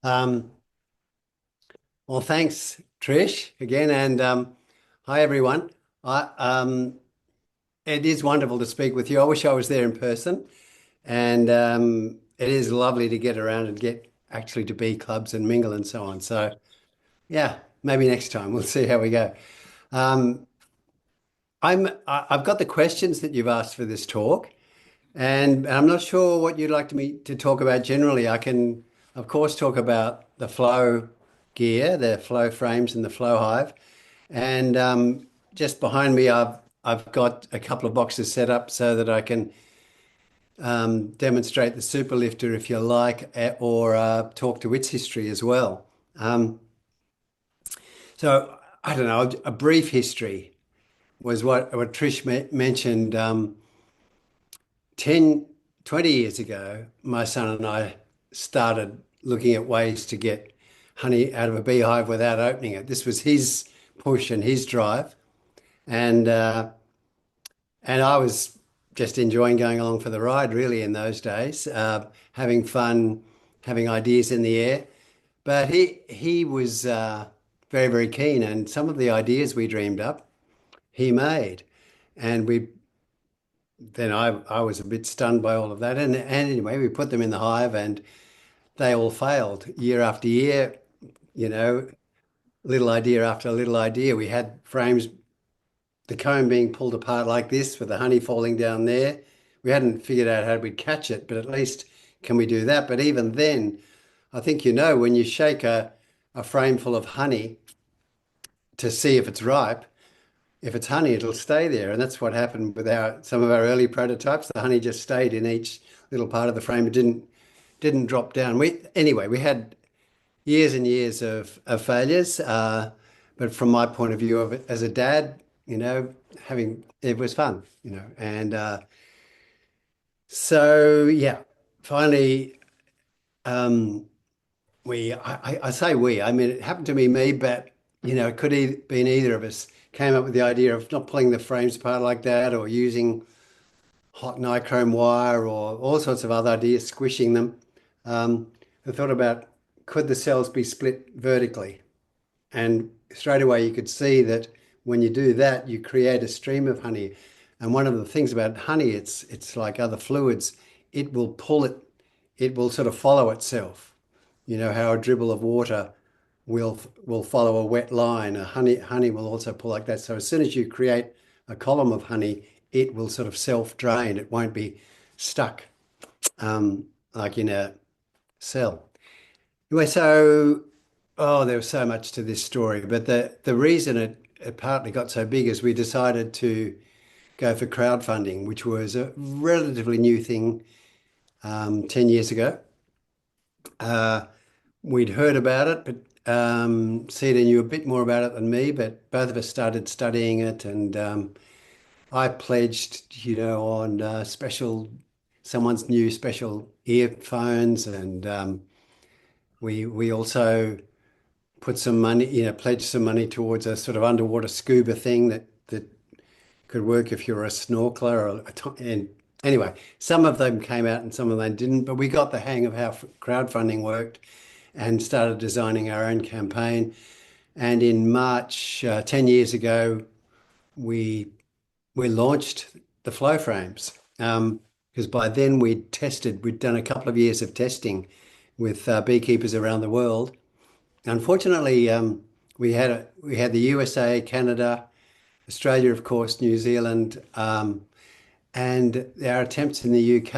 Um, well, thanks, Trish, again, and hi everyone. I, it is wonderful to speak with you. I wish I was there in person, and it is lovely to get around and get actually to be clubs and mingle and so on. So, yeah, maybe next time we'll see how we go. Um, I've got the questions that you've asked for this talk, and I'm not sure what you'd like me to talk about generally. I can, of course, talk about the flow gear, the flow frames and the flow hive. And just behind me, I've got a couple of boxes set up so that I can demonstrate the super lifter if you like, or talk to its history as well. Um, so I don't know, a brief history was what Trish mentioned. 10, 20 years ago, my son and I started looking at ways to get honey out of a beehive without opening it. This was his push and his drive. And I was just enjoying going along for the ride, really, in those days, having fun, having ideas in the air. But he was very, very keen, and some of the ideas we dreamed up, he made. And I was a bit stunned by all of that. And anyway, we put them in the hive, and they all failed year after year, you know, little idea after little idea. We had frames, the comb being pulled apart like this with the honey falling down there. We hadn't figured out how we'd catch it, but at least can we do that? But even then, I think when you shake a frame full of honey to see if it's ripe, if it's honey, it'll stay there. And that's what happened with some of our early prototypes. The honey just stayed in each little part of the frame. It didn't drop down. We had years and years of failures. But from my point of view of it as a dad, having it was fun, and so yeah, finally, um, I say we, I mean, it happened to be me, but it could have been either of us came up with the idea of not pulling the frames apart like that or using hot nichrome wire or all sorts of other ideas, squishing them. I thought about could the cells be split vertically? And straight away, you could see that when you do that, you create a stream of honey. And one of the things about honey, it's like other fluids, it will pull it, it will sort of follow itself. You know how a dribble of water will follow a wet line. A honey will also pull like that. So as soon as you create a column of honey, it will sort of self-drain. It won't be stuck like in a cell. Anyway, so there was so much to this story, but the reason it partly got so big is we decided to go for crowdfunding, which was a relatively new thing 10 years ago. Uh, we'd heard about it, but Cedar knew a bit more about it than me, but both of us started studying it, and I pledged, on someone's new special earphones, and we also put some money, pledged some money towards a sort of underwater scuba thing that could work if you're a snorkeler and anyway, some of them came out and some of them didn't, but we got the hang of how crowdfunding worked and started designing our own campaign. And in March, 10 years ago, we we launched the flow frames. Because by then we'd done a couple of years of testing with beekeepers around the world. Unfortunately, we had the USA, Canada, Australia, of course, New Zealand, and our attempts in the UK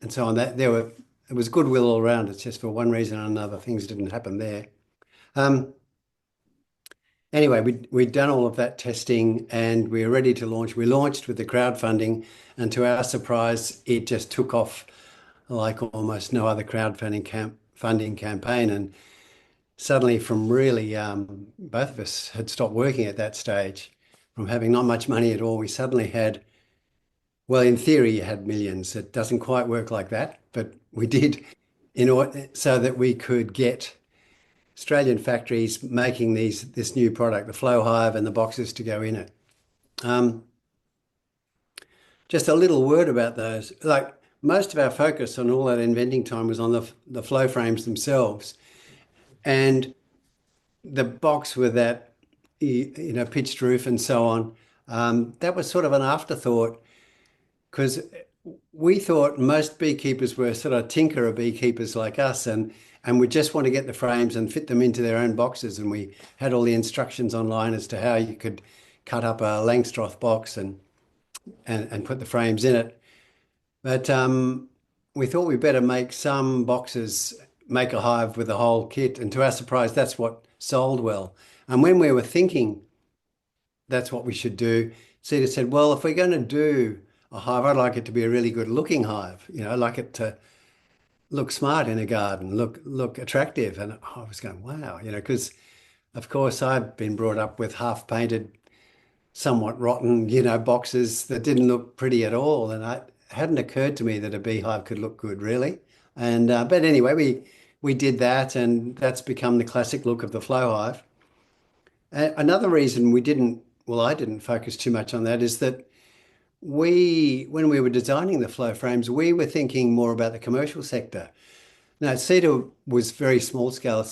and so on. It was goodwill all around. It's just for one reason or another, things didn't happen there. Um, anyway, we'd done all of that testing and we were ready to launch. We launched with the crowdfunding, and to our surprise, it just took off like almost no other funding campaign. And suddenly, from really, both of us had stopped working at that stage. From having not much money at all, we suddenly had, well, in theory, you had millions. It doesn't quite work like that, but we did in order so that we could get Australian factories making this new product, the Flow Hive and the boxes to go in it. Um, just a little word about those. Like most of our focus on all that inventing time was on the flow frames themselves. And the box with that, pitched roof and so on, that was sort of an afterthought because we thought most beekeepers were sort of tinkerer beekeepers like us, and we just want to get the frames and fit them into their own boxes. And we had all the instructions online as to how you could cut up a Langstroth box and put the frames in it. But we thought we better make some boxes, make a hive with the whole kit. And to our surprise, that's what sold well. And when we were thinking that's what we should do, Cedar said, well, if we're going to do a hive, I'd like it to be a really good looking hive. I'd like it to look smart in a garden, look attractive. And I was going, wow, because of course I've been brought up with half painted, somewhat rotten, boxes that didn't look pretty at all. And it hadn't occurred to me that a beehive could look good, really. And but anyway, we did that, and that's become the classic look of the Flow Hive. Another reason well, I didn't focus too much on that is that when we were designing the flow frames, we were thinking more about the commercial sector. Now, Cedar was very small scale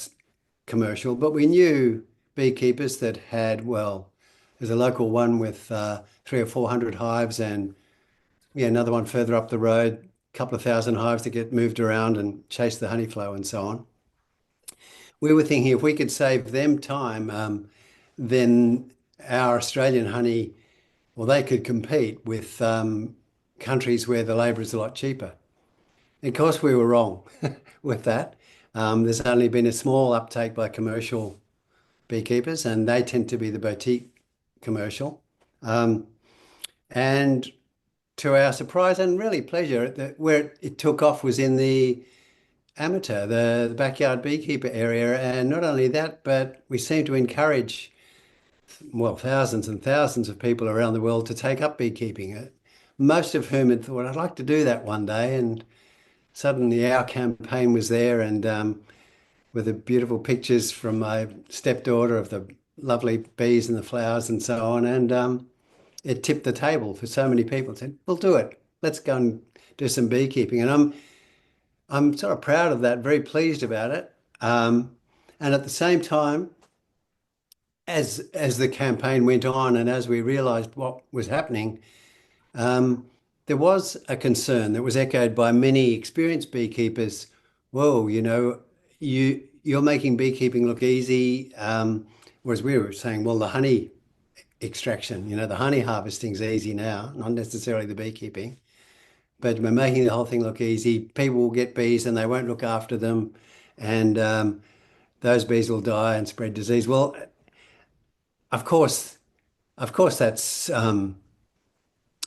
commercial, but we knew beekeepers that had, well, there's a local one with 300 or 400 hives, and yeah, another one further up the road, a couple of thousand hives that get moved around and chase the honey flow and so on. We were thinking if we could save them time, then our Australian honey, well, they could compete with countries where the labour is a lot cheaper. Of course, we were wrong with that. There's only been a small uptake by commercial beekeepers, and they tend to be the boutique commercial. And to our surprise and really pleasure, where it took off was in the amateur, the backyard beekeeper area. And not only that, but we seem to encourage, well, thousands and thousands of people around the world to take up beekeeping, most of whom had thought, I'd like to do that one day. And suddenly our campaign was there, and with the beautiful pictures from my stepdaughter of the lovely bees and the flowers and so on. And it tipped the table for so many people. Said, we'll do it. Let's go and do some beekeeping. And I'm sort of proud of that, very pleased about it. And at the same time, as the campaign went on and as we realised what was happening, um, there was a concern that was echoed by many experienced beekeepers. Whoa, you're making beekeeping look easy, whereas we were saying, well, the honey extraction, the honey harvesting's easy now, not necessarily the beekeeping, but we're making the whole thing look easy. People will get bees and they won't look after them, and those bees will die and spread disease. Well, of course, that's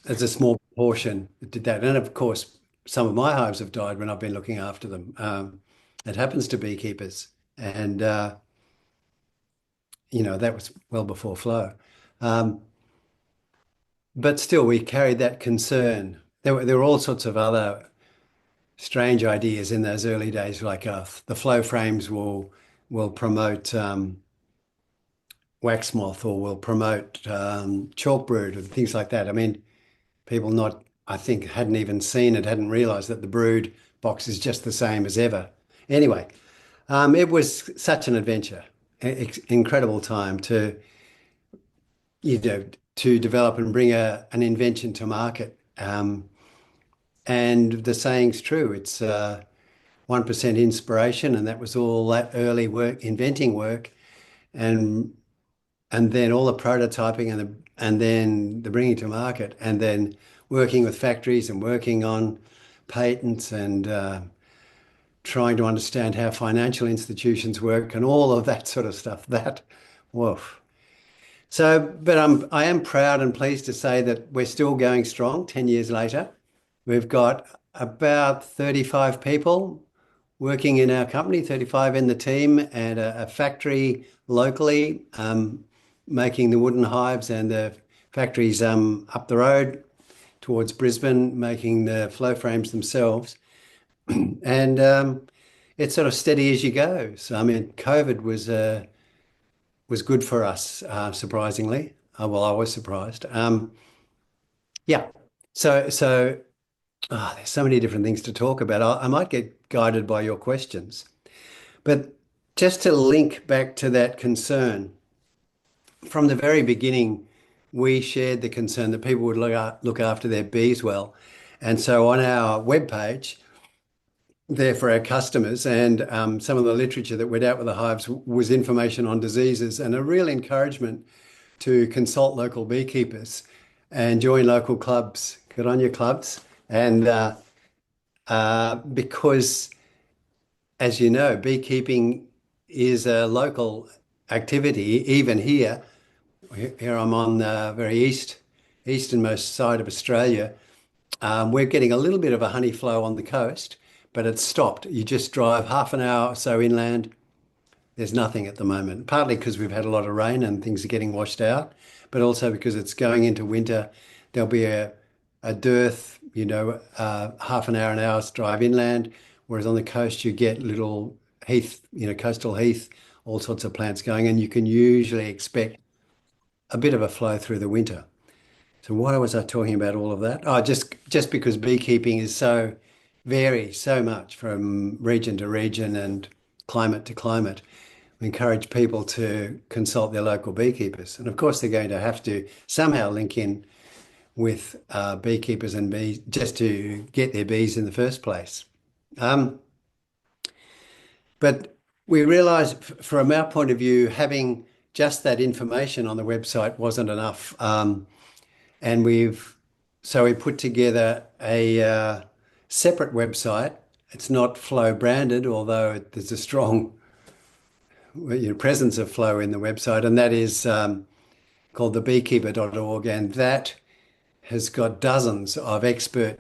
as a small proportion that did that. And of course, some of my hives have died when I've been looking after them. It happens to beekeepers. And, that was well before flow. Um, but still, we carried that concern. There were all sorts of other strange ideas in those early days, like the flow frames will promote wax moth or will promote chalk brood and things like that. I mean, people not, I think, hadn't even seen it, hadn't realized that the brood box is just the same as ever. Anyway, it was such an adventure, incredible time you know, to develop and bring an invention to market. And the saying's true. It's 1% inspiration, and that was all that early work, inventing work, and and then all the prototyping and then the bringing to market, and then working with factories and working on patents and trying to understand how financial institutions work and all of that sort of stuff. That, woof. So, but I am proud and pleased to say that we're still going strong 10 years later. We've got about 35 people working in our company, 35 in the team, and a factory locally making the wooden hives, and the factories up the road towards Brisbane making the flow frames themselves. And it's sort of steady as you go. So, I mean, COVID was good for us, surprisingly. Well, I was surprised. Yeah. So there's so many different things to talk about. I might get guided by your questions, but just to link back to that concern, from the very beginning, we shared the concern that people would look after their bees well. And so on our webpage, there for our customers, and some of the literature that went out with the hives was information on diseases and a real encouragement to consult local beekeepers and join local clubs. Good on your clubs. And because, as you know, beekeeping is a local activity, even here. Here I'm on the very easternmost side of Australia. We're getting a little bit of a honey flow on the coast, but it's stopped. You just drive half an hour or so inland. There's nothing at the moment, partly because we've had a lot of rain and things are getting washed out, but also because it's going into winter. There'll be a dearth, half an hour's drive inland, whereas on the coast you get little heath, coastal heath, all sorts of plants going, and you can usually expect a bit of a flow through the winter. So why was I talking about all of that? Oh, just because beekeeping is varies so much from region to region and climate to climate. We encourage people to consult their local beekeepers. And of course, they're going to have to somehow link in with beekeepers and bees just to get their bees in the first place. Um, but we realised from our point of view, having just that information on the website wasn't enough. And we put together a separate website. It's not Flow branded, although there's a strong presence of Flow in the website, and that is called thebeekeeper.org, and that has got dozens of expert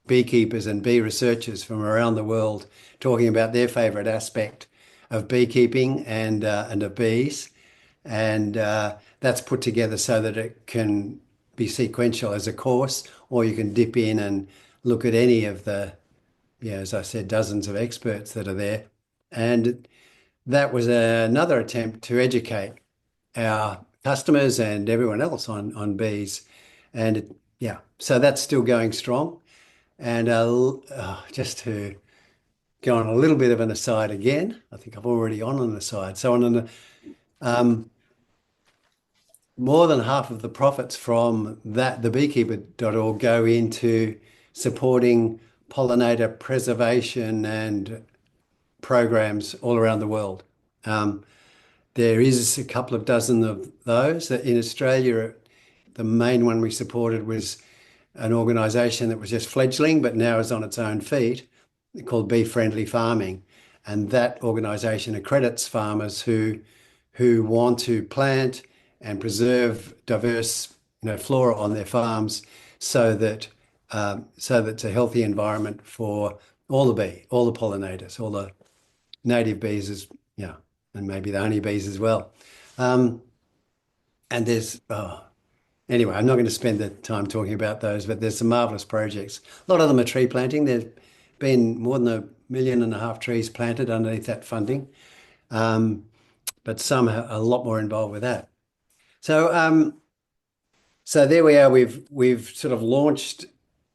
beekeepers and bee researchers from around the world talking about their favourite aspect of beekeeping and of bees, and that's put together so that it can be sequential as a course, or you can dip in and look at any of the, as I said, dozens of experts that are there. And that was another attempt to educate our customers and everyone else on bees. And so that's still going strong. And just to go on a little bit of an aside again, I think I've already on an aside. So um, more than half of the profits from that, the beekeeper.org, go into supporting pollinator preservation and programs all around the world. Um, there is a couple of dozen of those. In Australia, the main one we supported was an organisation that was just fledgling, but now is on its own feet, called Bee Friendly Farming. And that organisation accredits farmers who want to plant and preserve diverse, flora on their farms, so that it's a healthy environment for all the pollinators, all the native bees, and maybe the honeybees as well. Um, and there's Anyway, I'm not going to spend the time talking about those, but there's some marvelous projects. A lot of them are tree planting. There's been more than 1.5 million trees planted underneath that funding, um, but some are a lot more involved with that. So, so there we are. We've sort of launched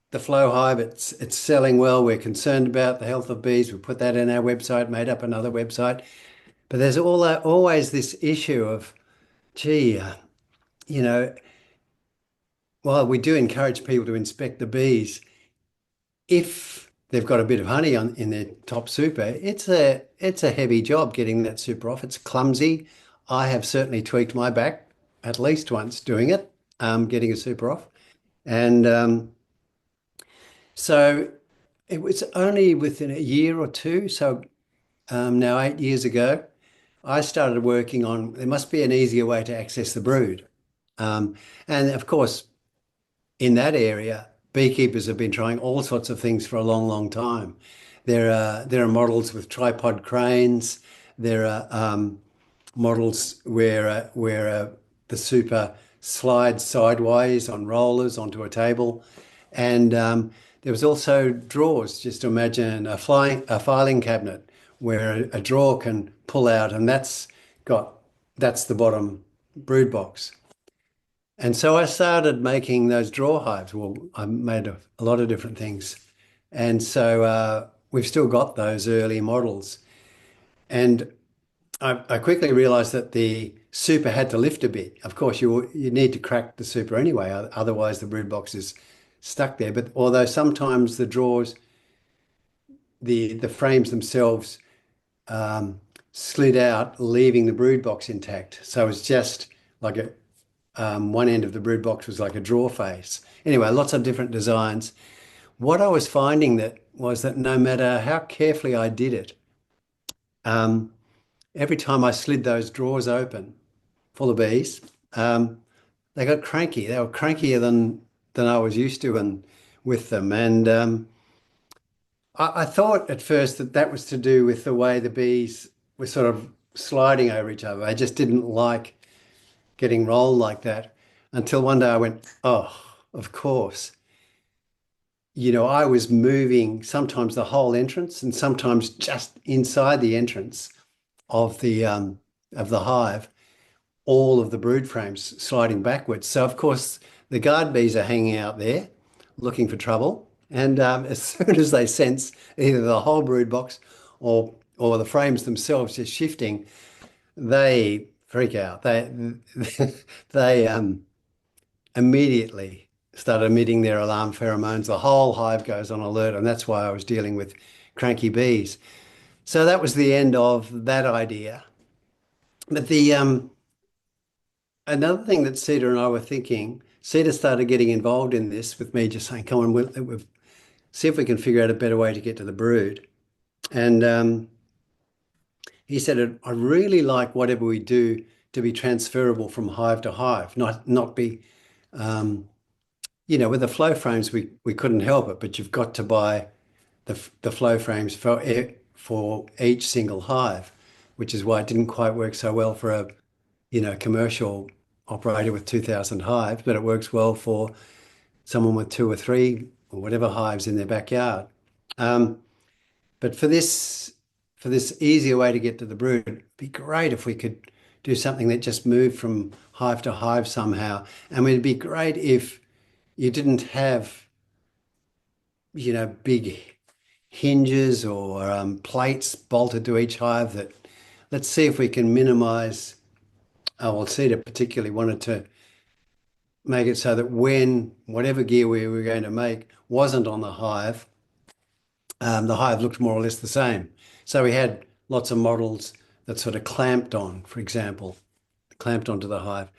the Flow Hive. It's selling well. We're concerned about the health of bees. We put that in our website, made up another website. But there's always this issue of, gee, you know, while we do encourage people to inspect the bees, if they've got a bit of honey in their top super, it's a heavy job getting that super off. It's clumsy. I have certainly tweaked my back at least once doing it, getting a super off. And so it was only within a year or two, so now 8 years ago, I started working on there must be an easier way to access the brood. And of course, in that area, beekeepers have been trying all sorts of things for a long, long time. There are models with tripod cranes. There are models where the super slides sideways on rollers onto a table, and there was also drawers. Just to imagine a filing cabinet where a drawer can pull out, and that's the bottom brood box. And so I started making those drawer hives. Well, I made a lot of different things. And so we've still got those early models. And I quickly realized that the super had to lift a bit. Of course, you need to crack the super anyway, otherwise the brood box is stuck there. But although sometimes the drawers, the frames themselves um, slid out, leaving the brood box intact. So it's just like one end of the brood box was like a drawer face. Anyway, lots of different designs. What I was finding that was that no matter how carefully I did it, um, every time I slid those drawers open full of bees, um, they got cranky. They were crankier than I was used to and with them. And I thought at first that that was to do with the way the bees were sort of sliding over each other. I just didn't like getting rolled like that until one day I went, oh, of course. I was moving sometimes the whole entrance and sometimes just inside the entrance of the hive, all of the brood frames sliding backwards. So of course the guard bees are hanging out there looking for trouble. And as soon as they sense either the whole brood box or the frames themselves just shifting, they freak out. They immediately start emitting their alarm pheromones. The whole hive goes on alert, and that's why I was dealing with cranky bees. So that was the end of that idea. But the another thing that Cedar and I were thinking, Cedar started getting involved in this with me, just saying, "Come on, we'll see if we can figure out a better way to get to the brood." And he said, "I really like whatever we do to be transferable from hive to hive, not be." With the flow frames, we couldn't help it, but you've got to buy the flow frames for each single hive, which is why it didn't quite work so well for a commercial operator with 2,000 hives, but it works well for someone with two or three or whatever hives in their backyard. Um, but for this easier way to get to the brood, it'd be great if we could do something that just moved from hive to hive somehow. And it'd be great if you didn't have big hinges or plates bolted to each hive. That let's see if we can minimize. Oh, well, Cedar particularly wanted to make it so that when whatever gear we were going to make wasn't on the hive looked more or less the same. So we had lots of models that sort of clamped on, for example, clamped onto the hive.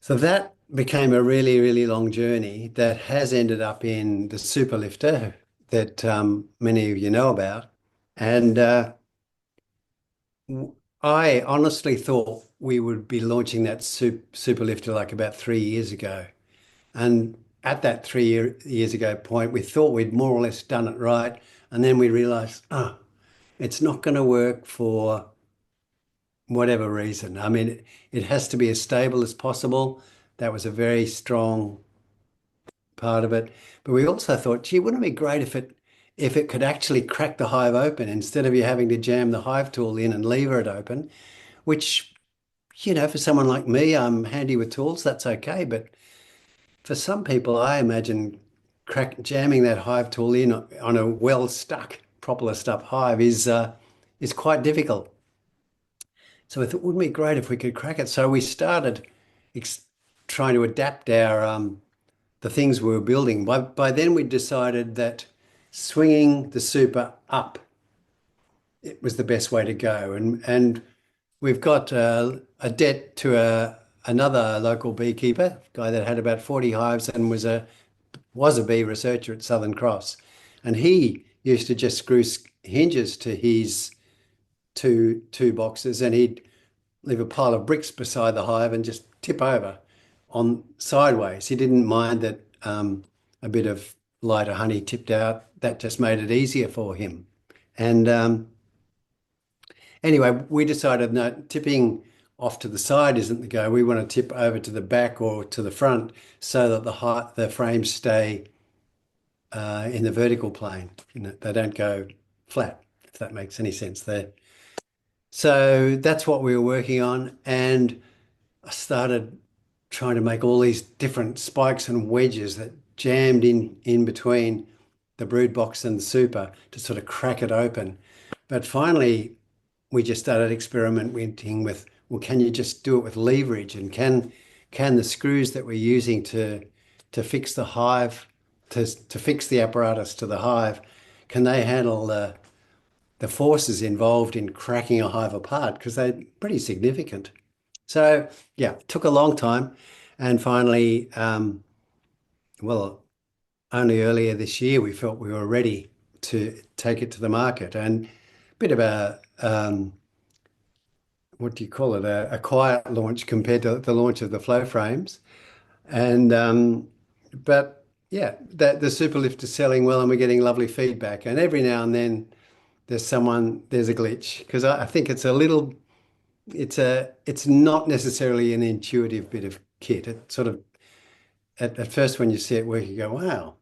So that became a really, really long journey that has ended up in the super lifter that many of you know about. And I honestly thought we would be launching that super lifter like about 3 years ago. And at that years ago point, we thought we'd more or less done it right. And then we realized, oh, it's not going to work for whatever reason. I mean, it has to be as stable as possible. That was a very strong part of it. But we also thought, gee, wouldn't it be great if it could actually crack the hive open instead of you having to jam the hive tool in and lever it open, which, for someone like me, I'm handy with tools, that's okay. But for some people, I imagine jamming that hive tool in on a well stuck, properly stuck hive is quite difficult. So I thought, wouldn't it be great if we could crack it? So we started ex trying to adapt our the things we were building. By then, we decided that swinging the super up it was the best way to go, and we've got a debt to another local beekeeper, guy that had about 40 hives and was a bee researcher at Southern Cross, and he used to just screw hinges to his two boxes, and he'd leave a pile of bricks beside the hive and just tip over on sideways. He didn't mind that a bit of lighter honey tipped out. That just made it easier for him. And anyway, we decided no, tipping off to the side isn't the go. We want to tip over to the back or to the front so that the frames stay in the vertical plane. They don't go flat, if that makes any sense there. So that's what we were working on. And I started trying to make all these different spikes and wedges that jammed in between the brood box and the super to sort of crack it open. But finally, we just started experimenting with, well, can you just do it with leverage? And can the screws that we're using to fix the hive, to fix the apparatus to the hive, can they handle the forces involved in cracking a hive apart? Because they're pretty significant. So yeah, it took a long time. And finally, well, only earlier this year we felt we were ready to take it to the market. And a bit of a what do you call it? A quiet launch compared to the launch of the flow frames. And but yeah, that the Superlift is selling well, and we're getting lovely feedback. And every now and then there's a glitch because I think it's not necessarily an intuitive bit of kit. It sort of at first when you see it work, you go, wow,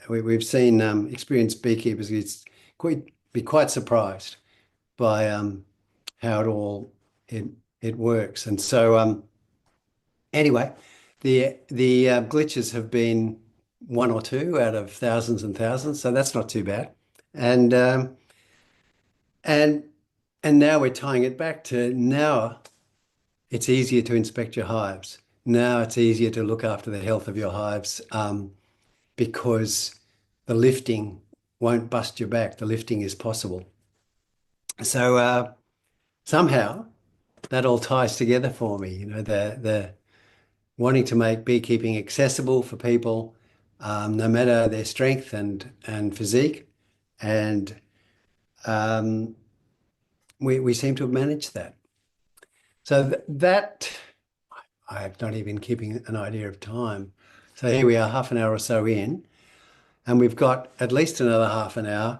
we've seen experienced beekeepers be quite surprised by how it it works. And so anyway, the glitches have been one or two out of thousands and thousands, so that's not too bad. And and and now we're tying it back to now it's easier to inspect your hives. Now it's easier to look after the health of your hives because the lifting won't bust your back. The lifting is possible. So somehow that all ties together for me. The wanting to make beekeeping accessible for people, no matter their strength and physique, and um, we seem to have managed that. So that I'm not even keeping an idea of time. So here we are, half an hour or so in, and we've got at least another half an hour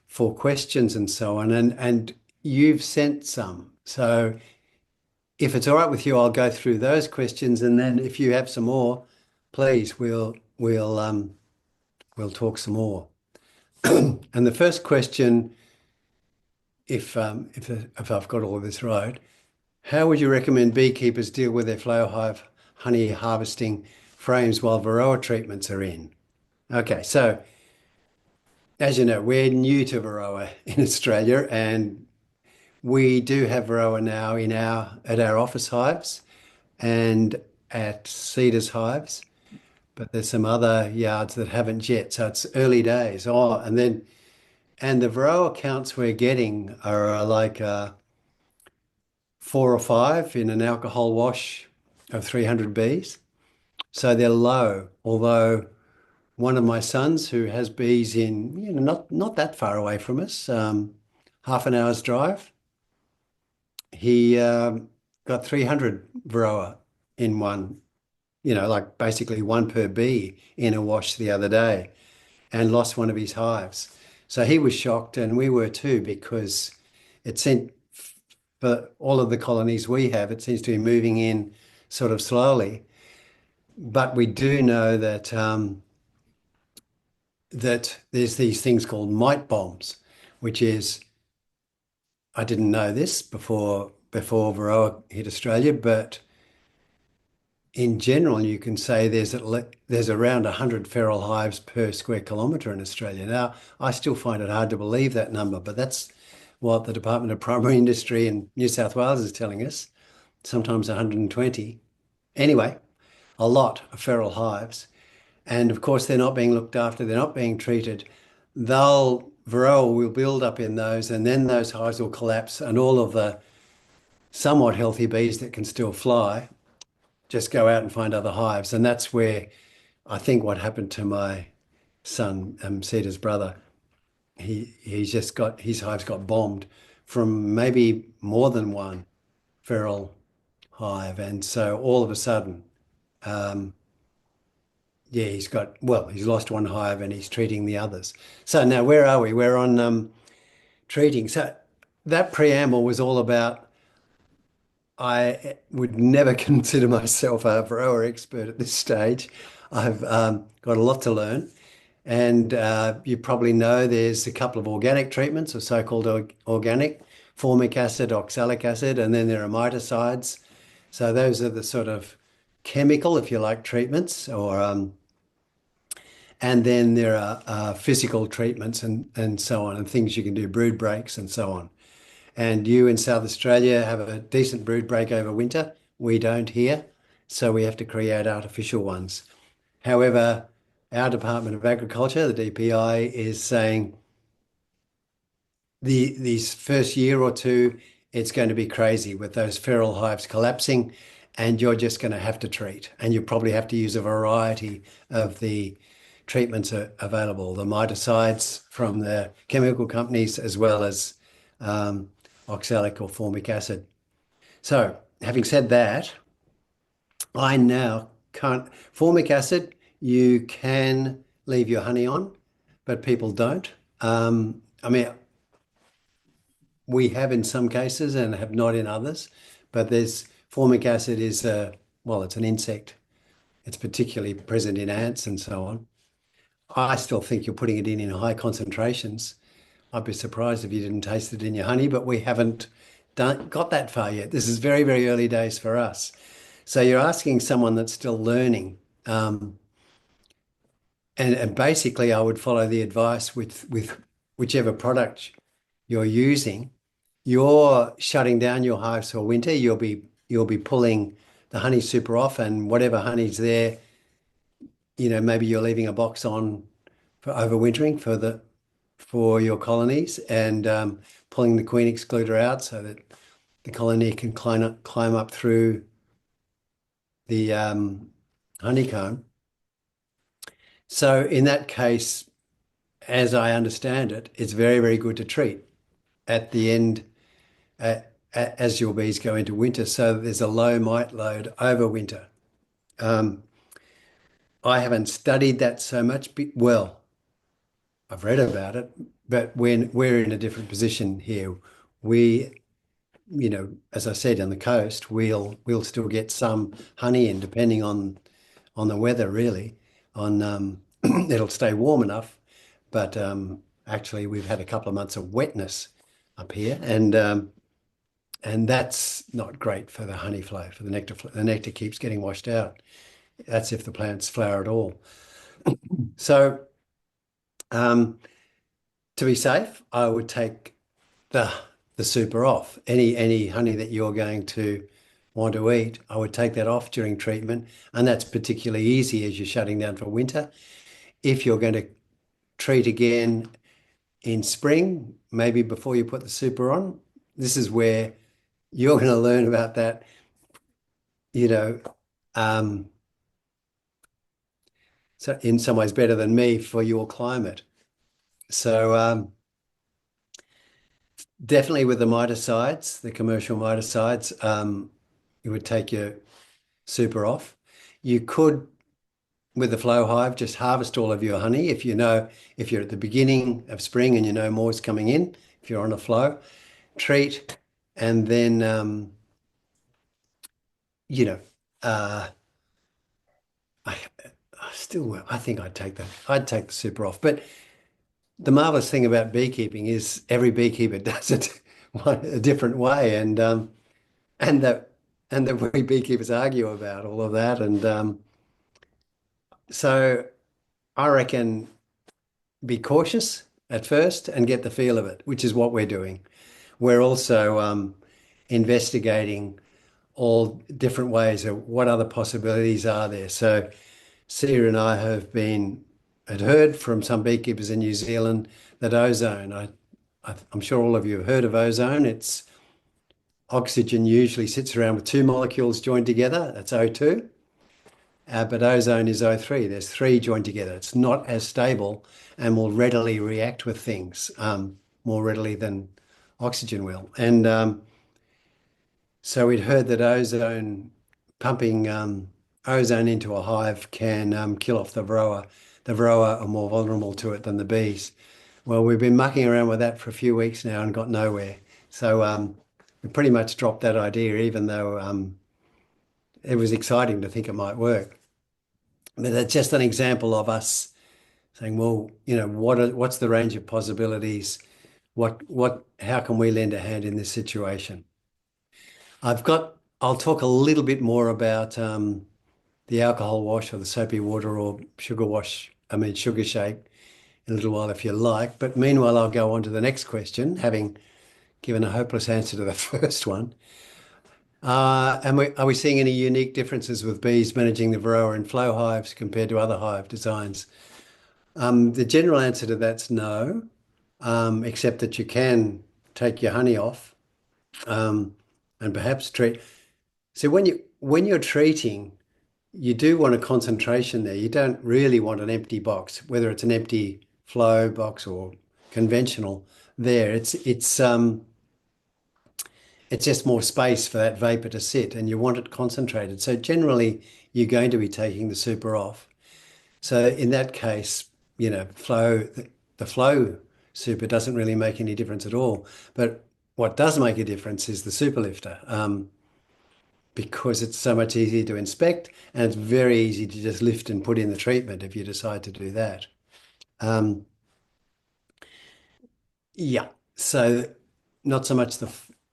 for questions and so on. And you've sent some. So if it's all right with you, I'll go through those questions, and then if you have some more, please, we'll talk some more. And the first question, if I've got all of this right, how would you recommend beekeepers deal with their flow hive honey harvesting frames while Varroa treatments are in? Okay, so as you know, we're new to Varroa in Australia, and we do have Varroa now at our office hives and at Cedars hives, but there's some other yards that haven't yet. So it's early days. Oh, and the Varroa counts we're getting are like 4 or 5 in an alcohol wash of 300 bees. So they're low, although one of my sons who has bees in, not that far away from us, half an hour's drive, he got 300 Varroa in one, like basically one per bee in a wash the other day, and lost one of his hives. So he was shocked, and we were too, because it sent for all of the colonies we have, it seems to be moving in sort of slowly. But we do know that there's these things called mite bombs, which is I didn't know this before Varroa hit Australia, but in general, you can say there's around 100 feral hives per square kilometre in Australia. Now, I still find it hard to believe that number, but that's what the Department of Primary Industry in New South Wales is telling us, sometimes 120. Anyway, a lot of feral hives. And of course, they're not being looked after, they're not being treated. Varroa will build up in those, and then those hives will collapse, and all of the somewhat healthy bees that can still fly just go out and find other hives. And that's where I think what happened to my son, Cedar's brother, he's just got his hives got bombed from maybe more than one feral hive. And so all of a sudden, um, yeah, he's lost one hive and he's treating the others. So now where are we? We're on treating. So that preamble was all about I would never consider myself a Varroa expert at this stage. I've got a lot to learn. And you probably know there's a couple of organic treatments, or so-called organic, formic acid, oxalic acid, and then there are miticides. So those are the sort of chemical, if you like, treatments, and then there are physical treatments and so on, and things you can do, brood breaks and so on. And you in South Australia have a decent brood break over winter. We don't here, so we have to create artificial ones. However, our Department of Agriculture, the DPI, is saying these first year or two, it's going to be crazy with those feral hives collapsing, and you're just going to have to treat. And you probably have to use a variety of the treatments available, the miticides from the chemical companies, as well as um, oxalic or formic acid. So, having said that, I now can't. Formic acid, you can leave your honey on, but people don't. I mean, we have in some cases and have not in others, but there's formic acid is well, it's an insect. It's particularly present in ants and so on. I still think you're putting it in high concentrations. I'd be surprised if you didn't taste it in your honey, but we haven't got that far yet. This is very, very early days for us. So you're asking someone that's still learning. And basically, I would follow the advice with whichever product you're using. You're shutting down your hives for winter. You'll be pulling the honey super off, and whatever honey's there, maybe you're leaving a box on for overwintering for your colonies, and pulling the queen excluder out so that the colony can climb up through the honeycomb. So in that case, as I understand it, it's very, very good to treat at the end as your bees go into winter, so that there's a low mite load over winter. Um, I haven't studied that so much. Well, I've read about it, but when we're in a different position here, we, as I said, on the coast, we'll still get some honey in, depending on the weather, really. On it'll stay warm enough, but actually we've had a couple of months of wetness up here, and that's not great for the honey flow, for the nectar flow. The nectar keeps getting washed out. That's if the plants flower at all. So um, to be safe, I would take the the super off. Any honey that you're going to want to eat, I would take that off during treatment, and that's particularly easy as you're shutting down for winter. If you're going to treat again in spring, maybe before you put the super on, this is where you're going to learn about that, you know, um, so in some ways better than me for your climate. So definitely with the miticides, the commercial miticides, you would take your super off. You could, with the Flow Hive, just harvest all of your honey if you're at the beginning of spring and you know more's coming in, if you're on a flow, treat, and then you know, uh, I, I think I'd take that. I'd take the super off. But the marvelous thing about beekeeping is every beekeeper does it a different way, and that and that we beekeepers argue about all of that, and so I reckon be cautious at first and get the feel of it, which is what we're doing. We're also investigating all different ways of what other possibilities are there. So Sia and I had heard from some beekeepers in New Zealand that ozone, I'm sure all of you have heard of ozone. It's oxygen usually sits around with two molecules joined together. That's O2. But ozone is O3. There's three joined together. It's not as stable and will readily react with things more readily than oxygen will. And so we'd heard that pumping ozone into a hive can kill off the varroa. The varroa are more vulnerable to it than the bees. Well, we've been mucking around with that for a few weeks now and got nowhere. So we pretty much dropped that idea, even though it was exciting to think it might work. But that's just an example of us saying, well, what's the range of possibilities? How can we lend a hand in this situation? I'll talk a little bit more about the alcohol wash or the soapy water or sugar shake in a little while if you like. But meanwhile, I'll go on to the next question, having given a hopeless answer to the first one. Are we seeing any unique differences with bees managing the Varroa in flow hives compared to other hive designs? The general answer to that's no, except that you can take your honey off, and perhaps treat. So when you're treating, you do want a concentration there. You don't really want an empty box, whether it's an empty flow box or conventional. There, it's just more space for that vapor to sit, and you want it concentrated. So generally, you're going to be taking the super off. So in that case, the flow super doesn't really make any difference at all. But what does make a difference is the super lifter, because it's so much easier to inspect and it's very easy to just lift and put in the treatment if you decide to do that. Um, yeah, so not so much the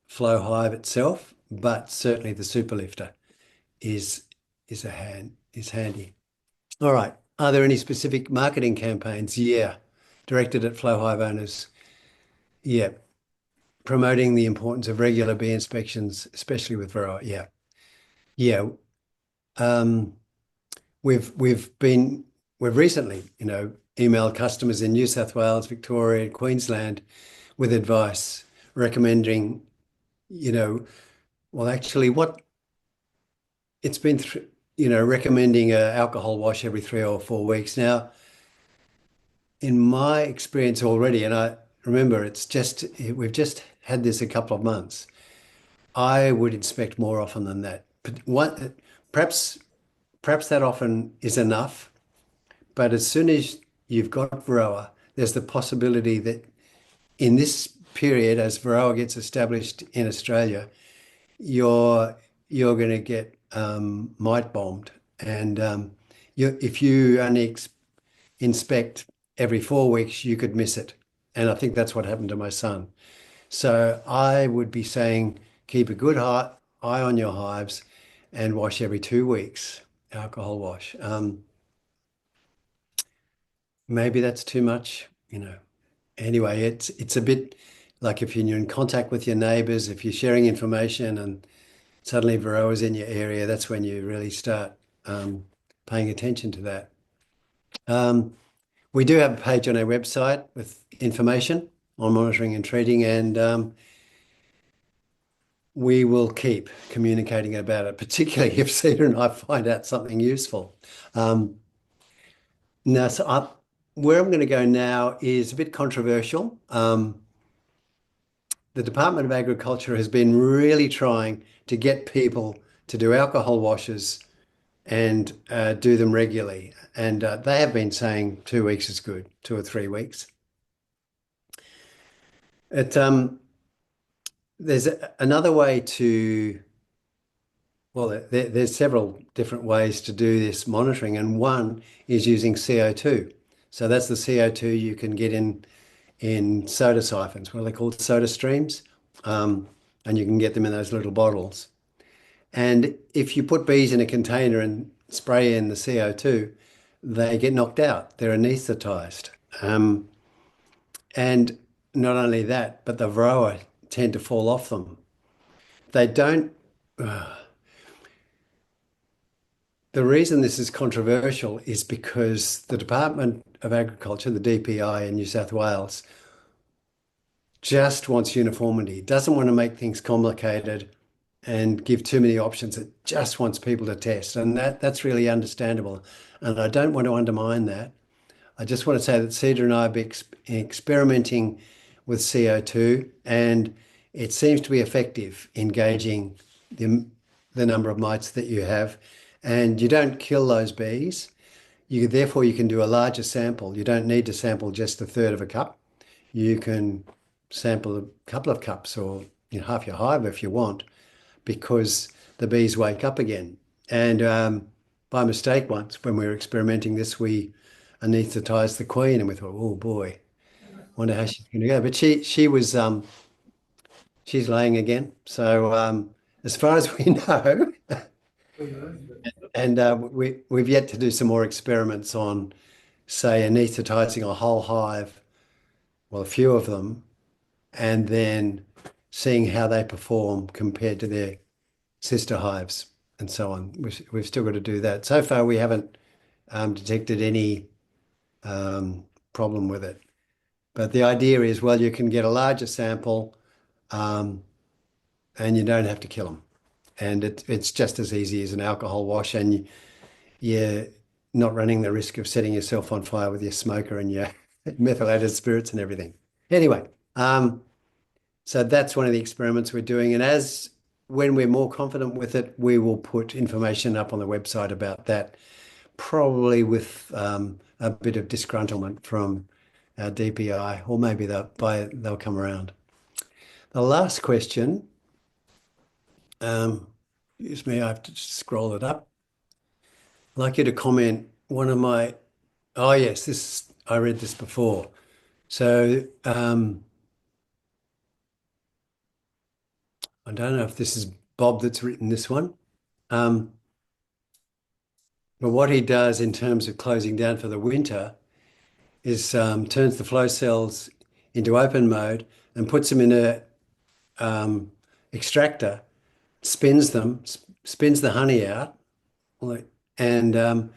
flow hive itself, but certainly the super lifter is is handy. All right. Are there any specific marketing campaigns? Yeah. Directed at Flow Hive owners. Yeah. Promoting the importance of regular bee inspections, especially with Varroa. Yeah. Yeah. Um, we've recently, emailed customers in New South Wales, Victoria, and Queensland with advice recommending, you know, well, actually, what it's been, recommending a alcohol wash every 3 or 4 weeks. Now, in my experience already, and I remember we've just had this a couple of months. I would inspect more often than that. But perhaps perhaps that often is enough. But as soon as you've got Varroa, there's the possibility that in this period, as Varroa gets established in Australia, you're going to get mite bombed, and if you only inspect every 4 weeks, you could miss it. And I think that's what happened to my son. So I would be saying keep a good eye on your hives and wash every 2 weeks, alcohol wash. Maybe that's too much. Anyway, it's a bit like if you're in contact with your neighbors, if you're sharing information and suddenly Varroa's in your area, that's when you really start paying attention to that. We do have a page on our website with information on monitoring and treating, and we will keep communicating about it, particularly if Cedar and I find out something useful. Um, now, where I'm going to go now is a bit controversial. The Department of Agriculture has been really trying to get people to do alcohol washes and do them regularly. And they have been saying 2 weeks is good, 2 or 3 weeks. It There's another way to, well, there's several different ways to do this monitoring, and one is using CO2. So that's the CO2 you can get in soda siphons, what are they called? Soda streams. And you can get them in those little bottles. And if you put bees in a container and spray in the CO2, they get knocked out. They're anesthetized. And not only that, but the varroa tend to fall off them. They don't. The reason this is controversial is because the Department of Agriculture, the DPI in New South Wales, just wants uniformity, doesn't want to make things complicated and give too many options. It just wants people to test. And that's really understandable. And I don't want to undermine that. I just want to say that Cedar and I have been experimenting with CO2, and it seems to be effective in gauging the number of mites that you have. And you don't kill those bees. Therefore, you can do a larger sample. You don't need to sample just a third of a cup. You can sample a couple of cups or half your hive if you want, because the bees wake up again. And by mistake once, when we were experimenting this, we anesthetized the queen, and we thought, oh boy, wonder how she's going to go. But she's laying again. So as far as we know, and we've yet to do some more experiments on, say, anesthetizing a whole hive, well, a few of them, and then seeing how they perform compared to their sister hives and so on. We've still got to do that. So far, we haven't detected any problem with it. But the idea is, well, you can get a larger sample um, and you don't have to kill them. And it's just as easy as an alcohol wash, and you're not running the risk of setting yourself on fire with your smoker and your methylated spirits and everything. Anyway, so that's one of the experiments we're doing. And as when we're more confident with it, we will put information up on the website about that, probably with a bit of disgruntlement from our DPI, or maybe they'll come around. The last question, um, excuse me, I have to just scroll it up. I'd like you to comment one of my, oh yes, this I read this before. So I don't know if this is Bob that's written this one. Um, but what he does in terms of closing down for the winter is turns the flow cells into open mode and puts them in a extractor, spins them, spins the honey out, and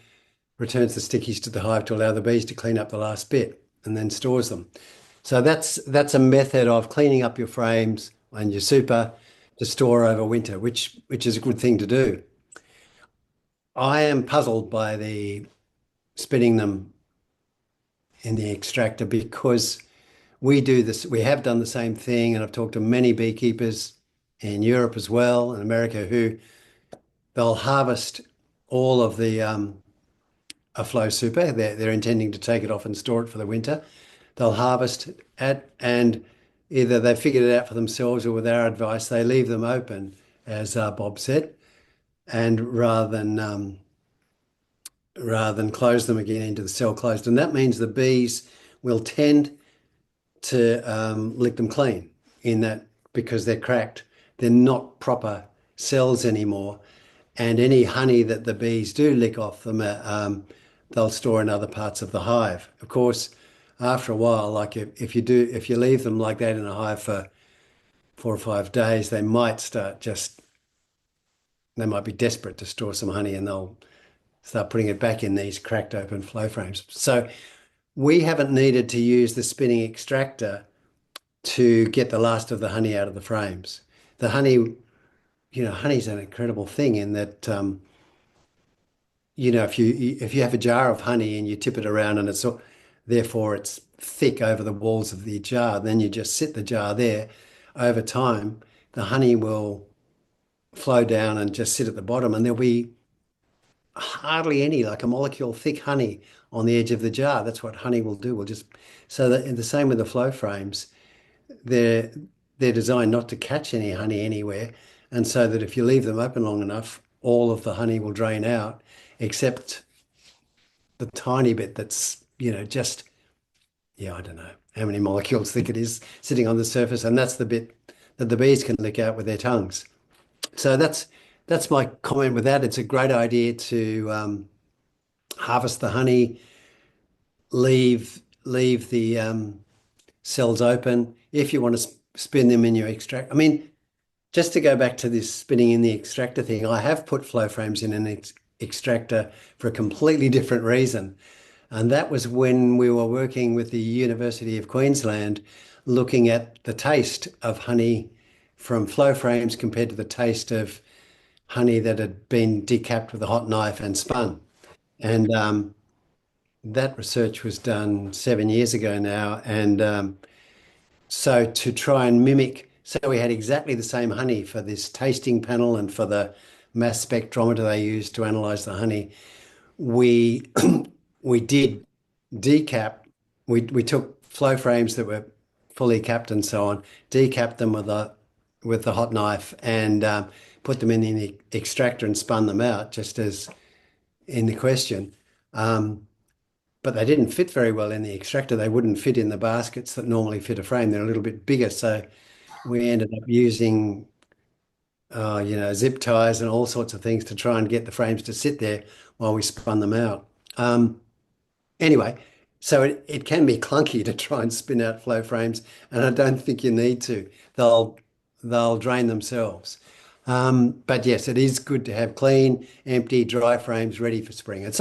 returns the stickies to the hive to allow the bees to clean up the last bit and then stores them. So that's a method of cleaning up your frames and your super to store over winter, which is a good thing to do. I am puzzled by the spinning them in the extractor because we do this, we have done the same thing, and I've talked to many beekeepers in Europe as well, and America, who they'll harvest all of the a flow super. They're intending to take it off and store it for the winter. They'll harvest at and either they figured it out for themselves or with our advice, they leave them open, as Bob said, and rather than close them again into the cell closed. And that means the bees will tend to lick them clean in that because they're cracked. They're not proper cells anymore. And any honey that the bees do lick off them, they'll store in other parts of the hive. Of course, after a while, like if you leave them like that in a hive for 4 or 5 days, they might be desperate to store some honey, and they'll start putting it back in these cracked open flow frames. So we haven't needed to use the spinning extractor to get the last of the honey out of the frames. The honey, honey's an incredible thing in that, if you have a jar of honey and you tip it around and therefore it's thick over the walls of the jar, then you just sit the jar there. Over time, the honey will flow down and just sit at the bottom, and there'll be hardly any, like a molecule thick honey on the edge of the jar. That's what honey will do. So that, and the same with the flow frames. They're they're designed not to catch any honey anywhere, and so that if you leave them open long enough, all of the honey will drain out, except the tiny bit that's, just, yeah, I don't know how many molecules thick it is sitting on the surface, and that's the bit that the bees can lick out with their tongues. So that's my comment with that. It's a great idea to harvest the honey, leave the cells open. If you want to spin them in your extract, I mean, just to go back to this spinning in the extractor thing, I have put flow frames in an extractor for a completely different reason. And that was when we were working with the University of Queensland, looking at the taste of honey from flow frames compared to the taste of honey that had been decapped with a hot knife and spun. And that research was done 7 years ago now. And so to try and mimic, so we had exactly the same honey for this tasting panel and for the mass spectrometer they used to analyze the honey. We we did decap. We took flow frames that were fully capped and so on, decapped them with the hot knife, and put them in the extractor and spun them out, just as in the question. But they didn't fit very well in the extractor. They wouldn't fit in the baskets that normally fit a frame. They're a little bit bigger, so we ended up using, zip ties and all sorts of things to try and get the frames to sit there while we spun them out. Anyway, so it can be clunky to try and spin out flow frames, and I don't think you need to. They'll they'll drain themselves. But yes, it is good to have clean, empty, dry frames ready for spring. And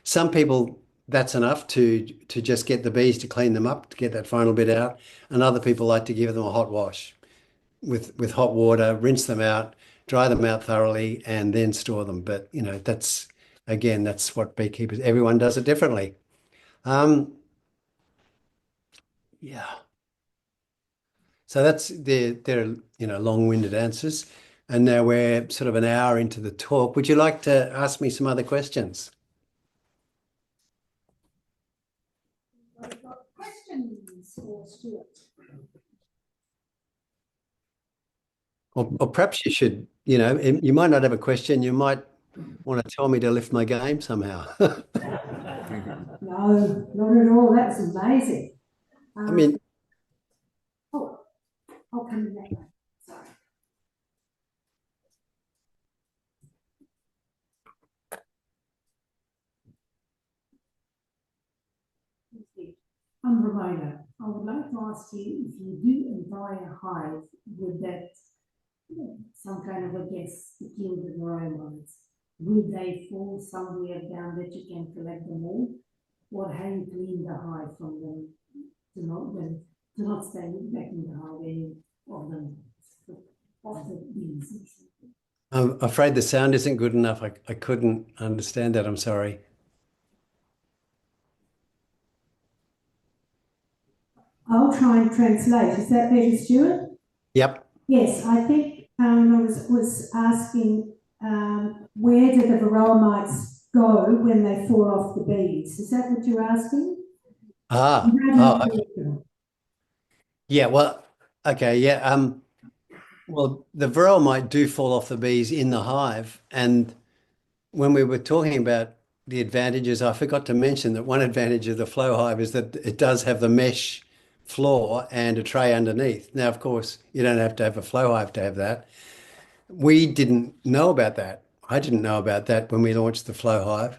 some people that's enough to just get the bees to clean them up to get that final bit out, and other people like to give them a hot wash with hot water, rinse them out, dry them out thoroughly, and then store them. But that's again, that's what beekeepers. Everyone does it differently. Um, yeah. So that's they're long-winded answers, and now we're sort of an hour into the talk. Would you like to ask me some other questions? I've got questions for Stuart. Or perhaps you should, you might not have a question. You might want to tell me to lift my game somehow. No, not at all. That's amazing. I mean, Oh, I'll come in that way. Sorry. I'm Ramona. I would like to ask you if you do entire hive with that some kind of a guess to kill the varroa, will they fall somewhere down that you can collect them all? Or how you clean the hive from them to not stay back in the hive any of them of the bees? I'm afraid the sound isn't good enough. I couldn't understand that. I'm sorry. I'll try and translate. Is that better, Stuart? Yep. Yes, I think I was asking where do the varroa mites go when they fall off the bees? Is that what you're asking? Yeah. Well, okay. Yeah. Well, the varroa mite do fall off the bees in the hive, and when we were talking about the advantages, I forgot to mention that one advantage of the Flow Hive is that it does have the mesh floor and a tray underneath. Now, of course, you don't have to have a Flow Hive to have that. We didn't know about that. I didn't know about that when we launched the Flow Hive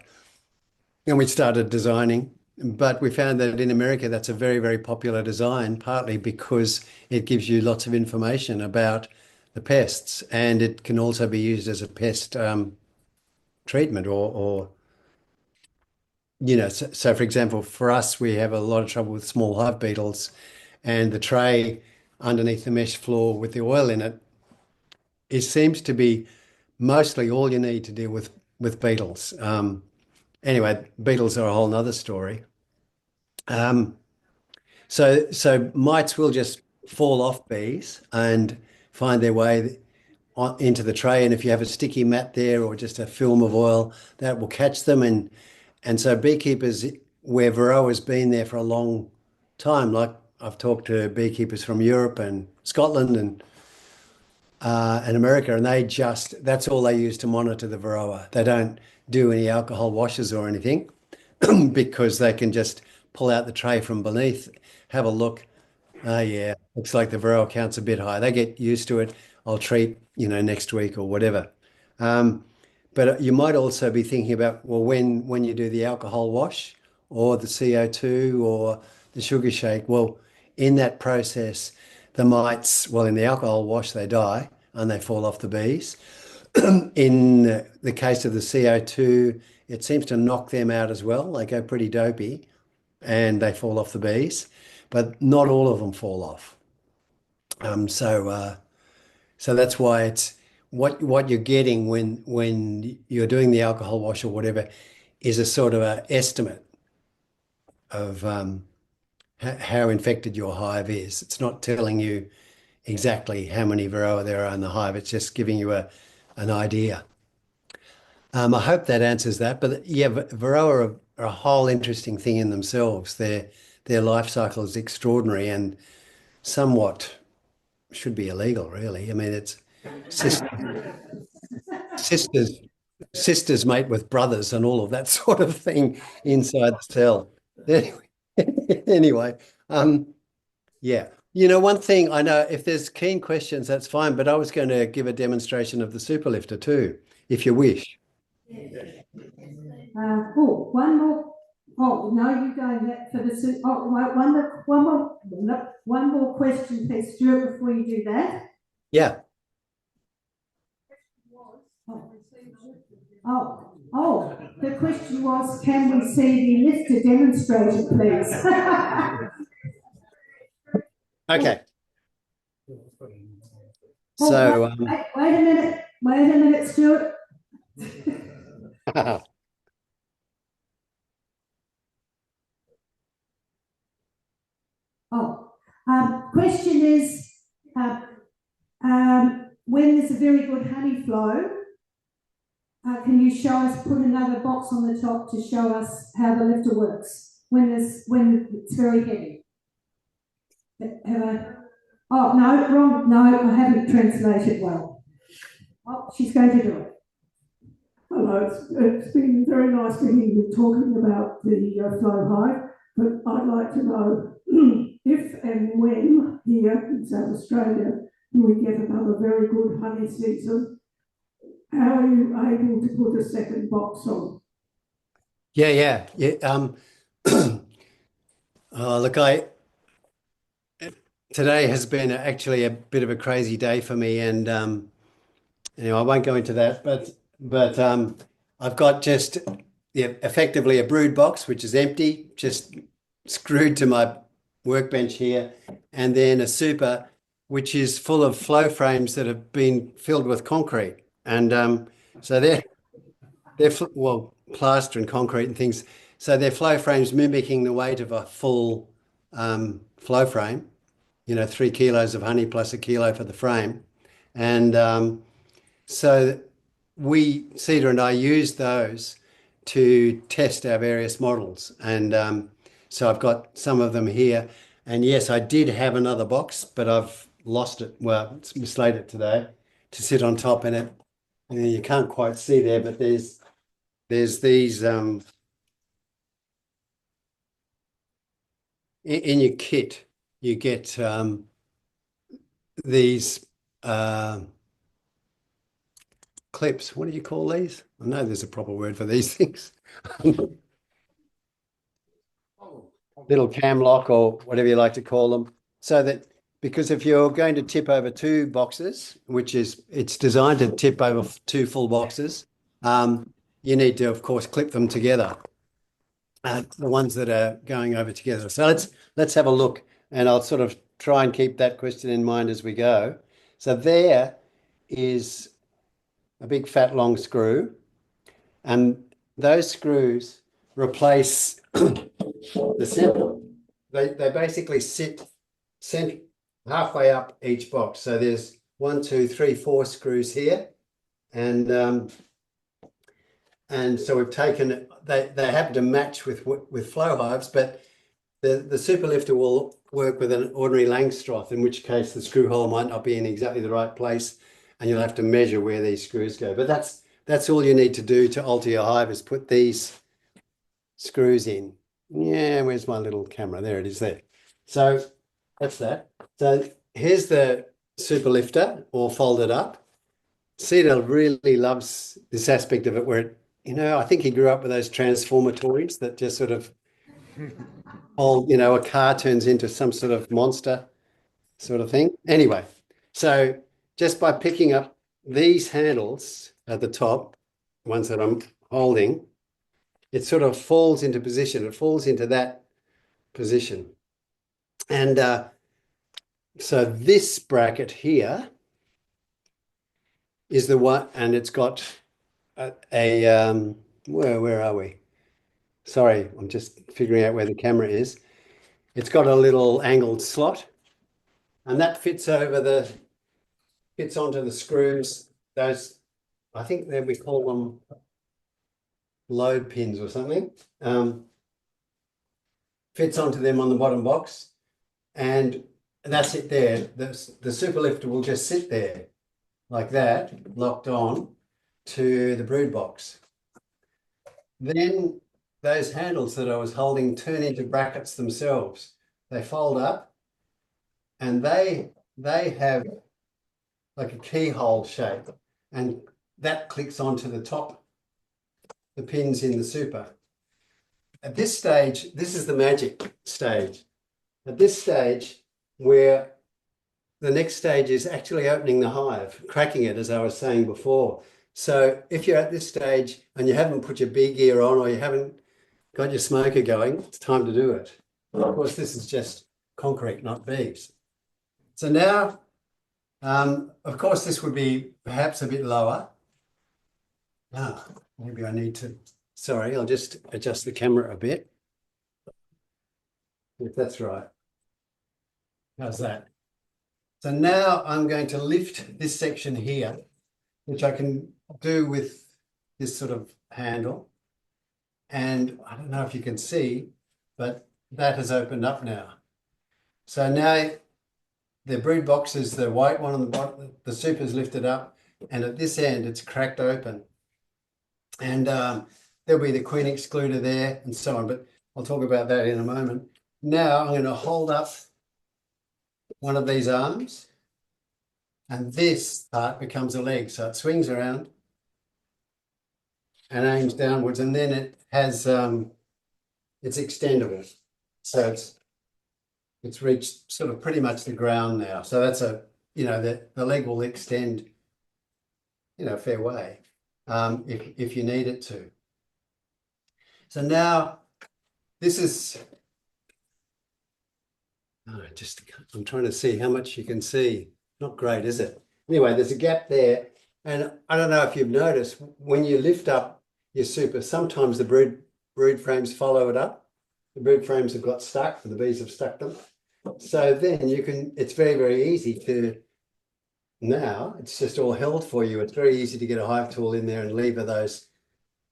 and we started designing. But we found that in America, that's a very, very popular design, partly because it gives you lots of information about the pests, and it can also be used as a pest treatment or so for example, for us, we have a lot of trouble with small hive beetles, and the tray underneath the mesh floor with the oil in it, it seems to be mostly all you need to deal with beetles. Anyway, beetles are a whole nother story. Um, so mites will just fall off bees and find their way into the tray, and if you have a sticky mat there or just a film of oil, that will catch them. And so beekeepers where varroa has been there for a long time, like I've talked to beekeepers from Europe and Scotland and America, and that's all they use to monitor the varroa. They don't do any alcohol washes or anything because they can just pull out the tray from beneath, have a look. Oh yeah, looks like the varroa count's a bit high. They get used to it. I'll treat, next week or whatever. Um, but you might also be thinking about, well, when you do the alcohol wash or the CO2 or the sugar shake, well, in that process, the mites, well, in the alcohol wash, they die and they fall off the bees. In the case of the CO2, it seems to knock them out as well. They go pretty dopey and they fall off the bees, but not all of them fall off. So that's why it's what you're getting when you're doing the alcohol wash or whatever is a sort of an estimate of how infected your hive is. It's not telling you exactly how many varroa there are in the hive. It's just giving you an idea. I hope that answers that. But yeah, varroa are a whole interesting thing in themselves. Their life cycle is extraordinary and somewhat should be illegal, really. I mean, it's sisters sisters mate with brothers and all of that sort of thing inside the cell. Anyway, anyway, yeah. One thing I know, if there's keen questions, that's fine, but I was going to give a demonstration of the super lifter too, if you wish. One more. Oh, no, you're going that for the. Oh, one more question, please, Stuart, before you do that. Yeah. The question was, can we see the lifter demonstrated, please? Okay. Oh, So, wait a minute, Stuart. Question is, uh, when there's a very good honey flow, can you show us, put another box on the top to show us how the lifter works when it's very heavy? Have I? Oh, no, wrong. No, I haven't translated well. Oh, she's going to do it. Hello, it's been very nice to hear you talking about the Flow Hive, but I'd like to know if and when here in South Australia we get another very good honey season, how are you able to put a second box on? yeah. Look, today has been actually a bit of a crazy day for me, and I won't go into that, but I've got just effectively a brood box which is empty, just screwed to my workbench here, and then a super which is full of flow frames that have been filled with concrete, and so well, plaster and concrete and things. So they're flow frames mimicking the weight of a full flow frame. 3 kilos of honey plus a kilo for the frame, and so Cedar and I used those to test our various models. And so I've got some of them here. And yes, I did have another box, but I've lost it. Well, it's mislaid it today to sit on top in it. And you can't quite see there, but there's these in your kit, you get these clips. What do you call these? I know there's a proper word for these things. Little cam lock or whatever you like to call them. So that because if you're going to tip over two boxes, it's designed to tip over two full boxes, you need to, of course, clip them together. The ones that are going over together. So let's have a look, and I'll sort of try and keep that question in mind as we go. So there is a big fat long screw, and those screws replace the center. They basically sit halfway up each box. So there's 1, 2, 3, 4 screws here, and so we've taken they happen to match with flow hives, but the super lifter will work with an ordinary Langstroth, in which case the screw hole might not be in exactly the right place, and you'll have to measure where these screws go. But that's all you need to do to alter your hive, is put these screws in. Yeah, where's my little camera? There it is there. So that's that. So here's the super lifter all folded up. Cedar really loves this aspect of it where I think he grew up with those transformer toys that just sort of a car turns into some sort of monster sort of thing. Anyway, so just by picking up these handles at the top, ones that I'm holding, it sort of falls into position. It falls into that position. And so this bracket here is the one, and it's got where are we? Sorry, I'm just figuring out where the camera is. It's got a little angled slot, and that fits onto the screws. Those, I think that we call them load pins or something. Fits onto them on the bottom box, and that's it there. The super lifter will just sit there like that, locked on to the brood box. Then those handles that I was holding turn into brackets themselves. They fold up, and they have like a keyhole shape, and that clicks onto the top, the pins in the super. At this stage, this is the magic stage. At this stage, where the next stage is actually opening the hive, cracking it, as I was saying before. So if you're at this stage and you haven't put your bee gear on or you haven't got your smoker going, it's time to do it. Of course, this is just concrete, not bees. So now, of course, this would be perhaps a bit lower. Maybe I need to, sorry, I'll just adjust the camera a bit. If that's right. How's that? So now I'm going to lift this section here, which I can do with this sort of handle. And I don't know if you can see, but that has opened up now. So now the brood box is the white one on the bottom, the super's lifted up, and at this end it's cracked open. And there'll be the queen excluder there and so on, but I'll talk about that in a moment. Now I'm going to hold up one of these arms, and this part becomes a leg. So it swings around and aims downwards, and then it has it's extendable. So it's reached sort of pretty much the ground now. So that's the leg will extend, a fair way if you need it to. So now this is, I'm trying to see how much you can see. Not great, is it? Anyway, there's a gap there. And I don't know if you've noticed, when you lift up your super, sometimes the brood frames follow it up. The brood frames have got stuck, the bees have stuck them. So then it's very, very easy to, now it's just all held for you. It's very easy to get a hive tool in there and lever those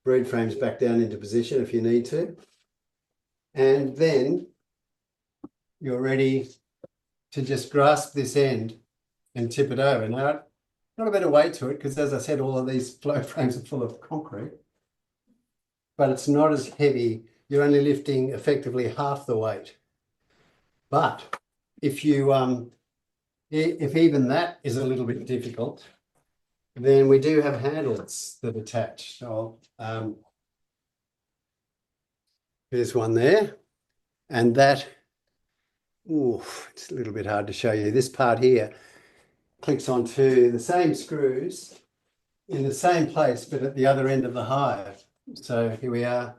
brood frames back down into position if you need to. And then you're ready to just grasp this end and tip it over. Now, not a bit of weight to it because, as I said, all of these flow frames are full of concrete, but it's not as heavy. You're only lifting effectively half the weight. But if even that is a little bit difficult, then we do have handles that attach. So there's one there, and that, it's a little bit hard to show you. This part here clicks onto the same screws in the same place, but at the other end of the hive. So here we are,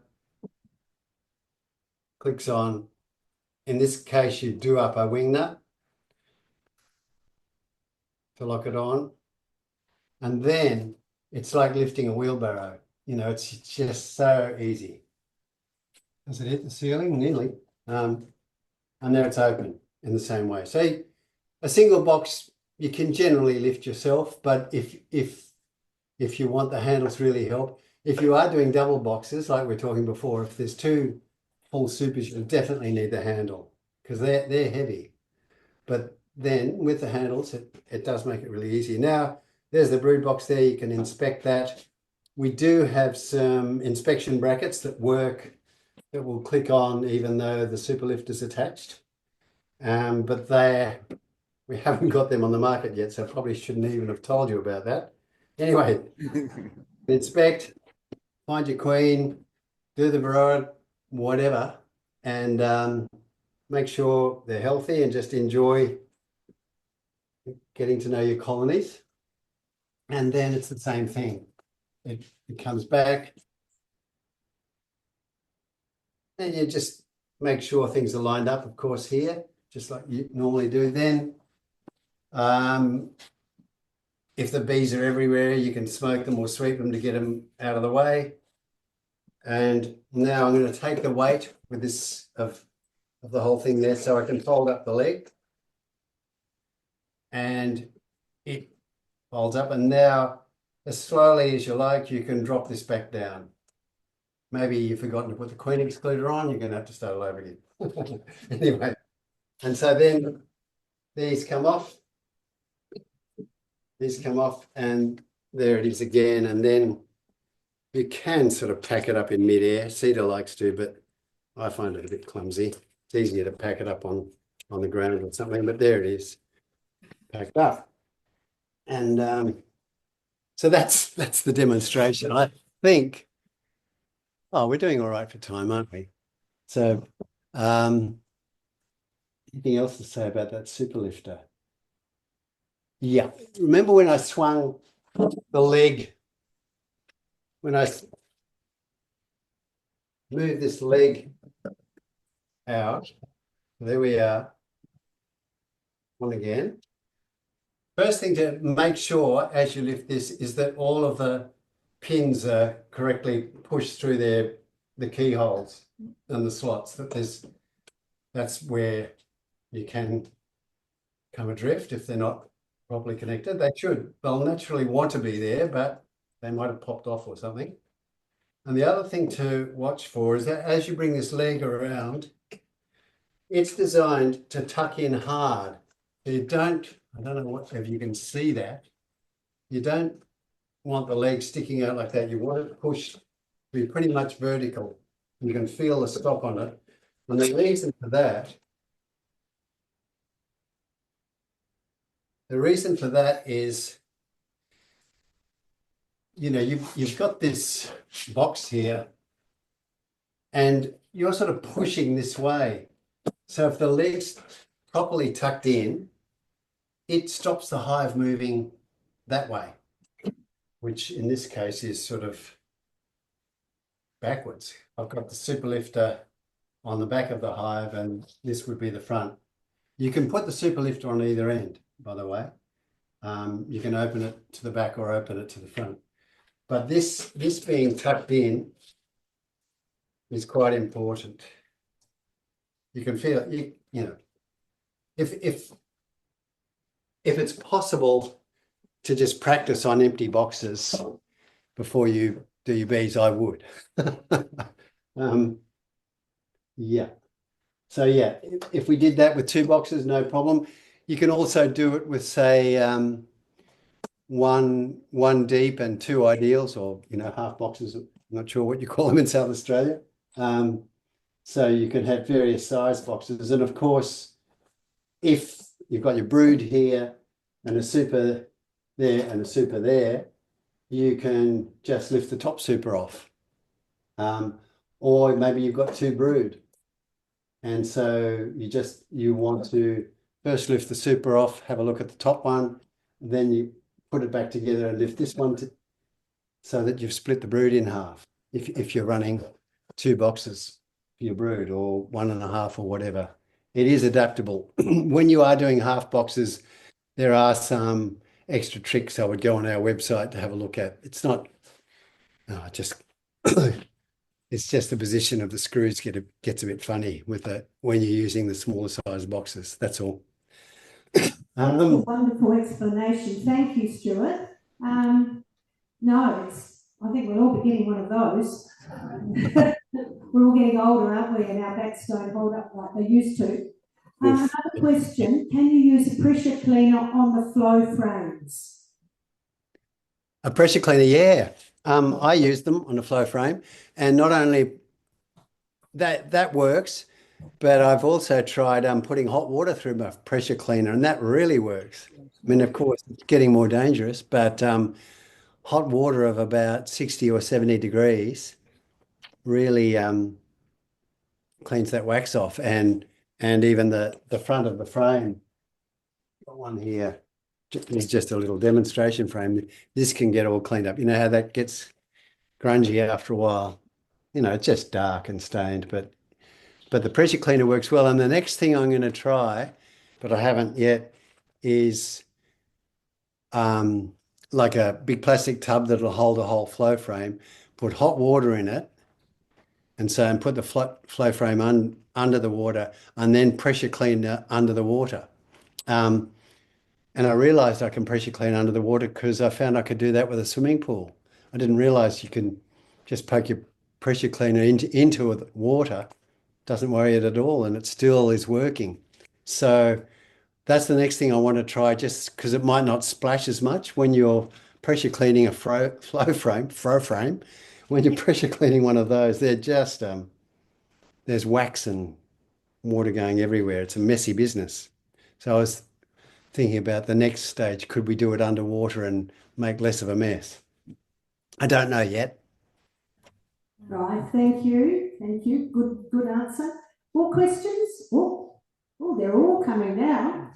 clicks on. In this case, you do up a wing nut to lock it on. And then it's like lifting a wheelbarrow. It's just so easy. Does it hit the ceiling? Nearly. And there it's open in the same way. So a single box, you can generally lift yourself, but if you want the handles really help, if you are doing double boxes, like we are talking before, if there's two full supers, you definitely need the handle because they're heavy. But then with the handles, it does make it really easy. Now, there's the brood box there. You can inspect that. We do have some inspection brackets that work, that will click on even though the super lift is attached. But we haven't got them on the market yet, so I probably shouldn't even have told you about that. Anyway, inspect, find your queen, do the varroa, whatever, and make sure they're healthy and just enjoy getting to know your colonies. And then it's the same thing. It comes back, and you just make sure things are lined up, of course, here, just like you normally do. Then if the bees are everywhere, you can smoke them or sweep them to get them out of the way. And now I'm going to take the weight with this of the whole thing there so I can fold up the leg. And it folds up. And now, as slowly as you like, you can drop this back down. Maybe you've forgotten to put the queen excluder on, you're going to have to start all over again. Anyway, and so then these come off. These come off, and there it is again. And then you can sort of pack it up in midair. Cedar likes to, but I find it a bit clumsy. It's easier to pack it up on the ground or something, but there it is, packed up. And so that's the demonstration. I think, we're doing all right for time, aren't we? So anything else to say about that super lifter? Yeah. Remember when I swung the leg, when I moved this leg out, there we are, on again. First thing to make sure as you lift this is that all of the pins are correctly pushed through the keyholes and the slots. That's where you can come adrift if they're not properly connected. They'll naturally want to be there, but they might have popped off or something. And the other thing to watch for is that as you bring this leg around, it's designed to tuck in hard. I don't know if you can see that. You don't want the leg sticking out like that. You want it pushed to be pretty much vertical. You can feel the stop on it. And the reason for that is, you know, you've got this box here and you're sort of pushing this way. So if the leg's properly tucked in, it stops the hive moving that way, which in this case is sort of backwards. I've got the super lifter on the back of the hive and this would be the front. You can put the super lifter on either end, by the way. You can open it to the back or open it to the front. But this being tucked in is quite important. You can feel it, you know, if it's possible to just practice on empty boxes before you do your bees, I would. Yeah. So yeah, if we did that with 2 boxes, no problem. You can also do it with, say, one deep and 2 ideals, or half boxes. I'm not sure what you call them in South Australia. So you can have various size boxes, and of course, if you've got your brood here and a super there and a super there, you can just lift the top super off. Or maybe you've got 2 brood. And so you want to first lift the super off, have a look at the top one, then you put it back together and lift this one so that you've split the brood in half. If you're running 2 boxes for your brood, or 1.5 or whatever, it is adaptable. When you are doing half boxes, there are some extra tricks I would go on our website to have a look at. It's not just it's just the position of the screws gets a bit funny with it when you're using the smaller size boxes. That's all. That's a wonderful explanation. Thank you, Stuart. No, I think we'll all be getting one of those. We're all getting older, aren't we? And our backs don't hold up like they used to. Another question, can you use a pressure cleaner on the flow frames? A pressure cleaner, yeah. I use them on a flow frame, and not only that works, but I've also tried putting hot water through my pressure cleaner, and that really works. I mean, of course, it's getting more dangerous, but hot water of about 60 or 70 degrees really cleans that wax off, and even the front of the frame. Got one here. It's just a little demonstration frame. This can get all cleaned up. You know how that gets grungy after a while? It's just dark and stained, but the pressure cleaner works well. And the next thing I'm going to try, but I haven't yet, is like a big plastic tub that'll hold a whole flow frame, put hot water in it, and put the flow frame under the water, and then pressure clean under the water. And I realized I can pressure clean under the water because I found I could do that with a swimming pool. I didn't realize you can just poke your pressure cleaner into the water. Doesn't worry it at all, and it still is working. So that's the next thing I want to try, just because it might not splash as much when you're pressure cleaning a flow frame. When you're pressure cleaning one of those, they're just there's wax and water going everywhere. It's a messy business. So I was thinking about the next stage. Could we do it underwater and make less of a mess? I don't know yet. Right, thank you. Thank you. Good answer. More questions? Oh, they're all coming now.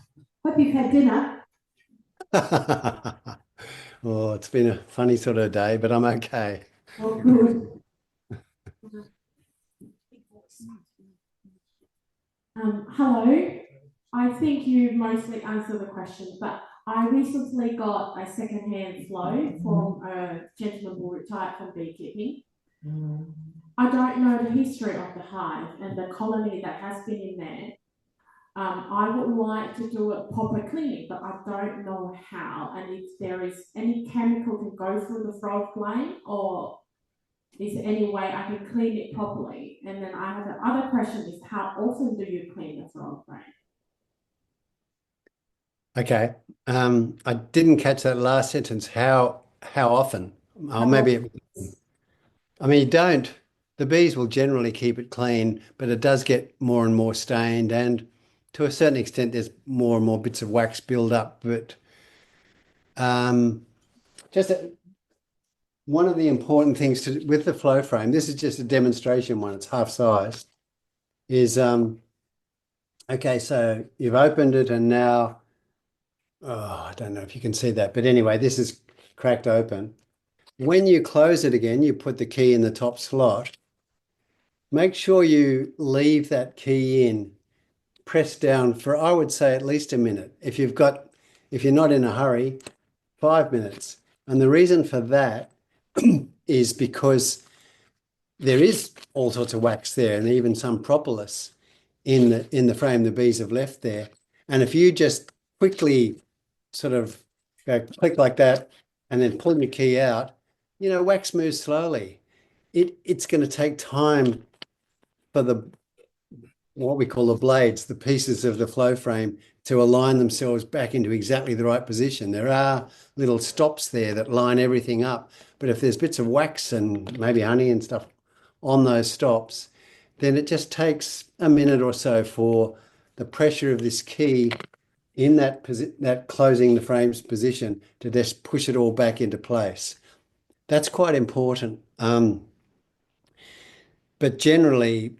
Hope you've had dinner. Oh, it's been a funny sort of day, but I'm okay. Oh, good. Hello. I think you mostly answered the question, but I recently got a second-hand flow from a gentleman who retired from beekeeping. I don't know the history of the hive and the colony that has been in there. I would like to do a proper cleaning, but I don't know how, and if there is any chemical can go through the frog flame, or is there any way I can clean it properly? And then I have the other question is, how often do you clean the frog flame? Okay. I didn't catch that last sentence. How often? Oh, maybe I mean, you don't. The bees will generally keep it clean, but it does get more and more stained, and to a certain extent, there's more and more bits of wax build up. But um, just one of the important things with the flow frame, this is just a demonstration one, it's half size, is okay, so you've opened it and now, oh, I don't know if you can see that, but anyway, this is cracked open. When you close it again, you put the key in the top slot. Make sure you leave that key in, press down for, I would say, at least a minute. If you're not in a hurry, 5 minutes. And the reason for that is because there is all sorts of wax there and even some propolis in the frame the bees have left there. And if you just quickly sort of go click like that and then pull your key out, wax moves slowly. It's going to take time for the what we call the blades, the pieces of the flow frame, to align themselves back into exactly the right position. There are little stops there that line everything up. But if there's bits of wax and maybe honey and stuff on those stops, then it just takes a minute or so for the pressure of this key in that closing the frame's position to just push it all back into place. That's quite important. But generally,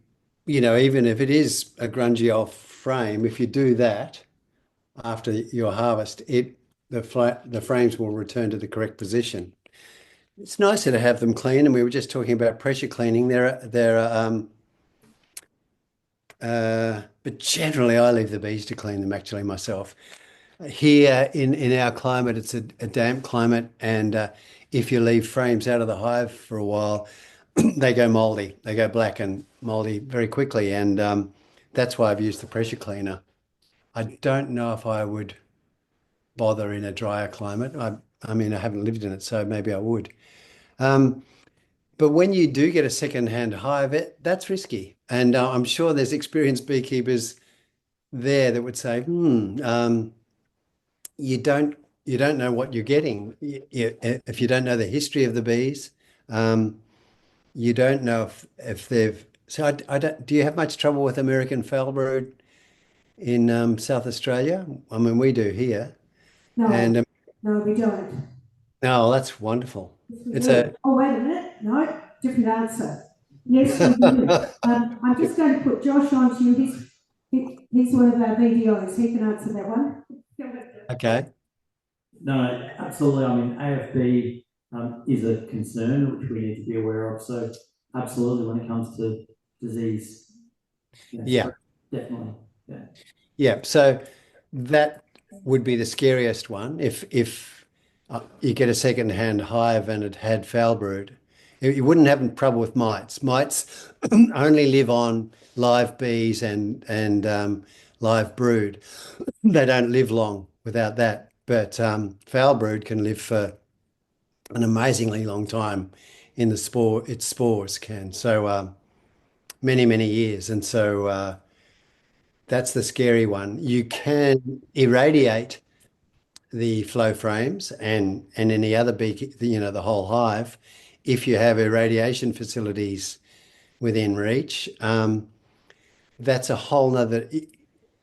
even if it is a grungy old frame, if you do that after your harvest, the frames will return to the correct position. It's nicer to have them clean, and we were just talking about pressure cleaning. But generally, I leave the bees to clean them actually myself. Here in our climate, it's a damp climate, and if you leave frames out of the hive for a while, they go moldy. They go black and moldy very quickly, and that's why I've used the pressure cleaner. I don't know if I would bother in a drier climate. I mean, I haven't lived in it, so maybe I would. Um, but when you do get a second-hand hive, that's risky, and I'm sure there's experienced beekeepers there that would say, you don't you don't know what you're getting. If you don't know the history of the bees, you don't know if they've. So I don't. Do you have much trouble with American foulbrood in South Australia? I mean, we do here, No, and no, we don't. oh, that's wonderful. Yes, we It's do. a Oh, wait a minute. No, different answer. Yes, we do. I'm just going to put Josh on to you. He's one of our VDOs. He can answer that one. okay. No, absolutely. I mean, AFB is a concern which we need to be aware of. So, absolutely, when it comes to disease, Yeah. definitely, yeah. Yeah, so that would be the scariest one. If you get a second-hand hive and it had foul brood, you wouldn't have trouble with mites. Mites only live on live bees and live brood. They don't live long without that. But foul brood can live for an amazingly long time in the spore. Its spores can so many years, and so. That's the scary one. You can irradiate the flow frames and any other bee, the whole hive, if you have irradiation facilities within reach. That's a whole nother.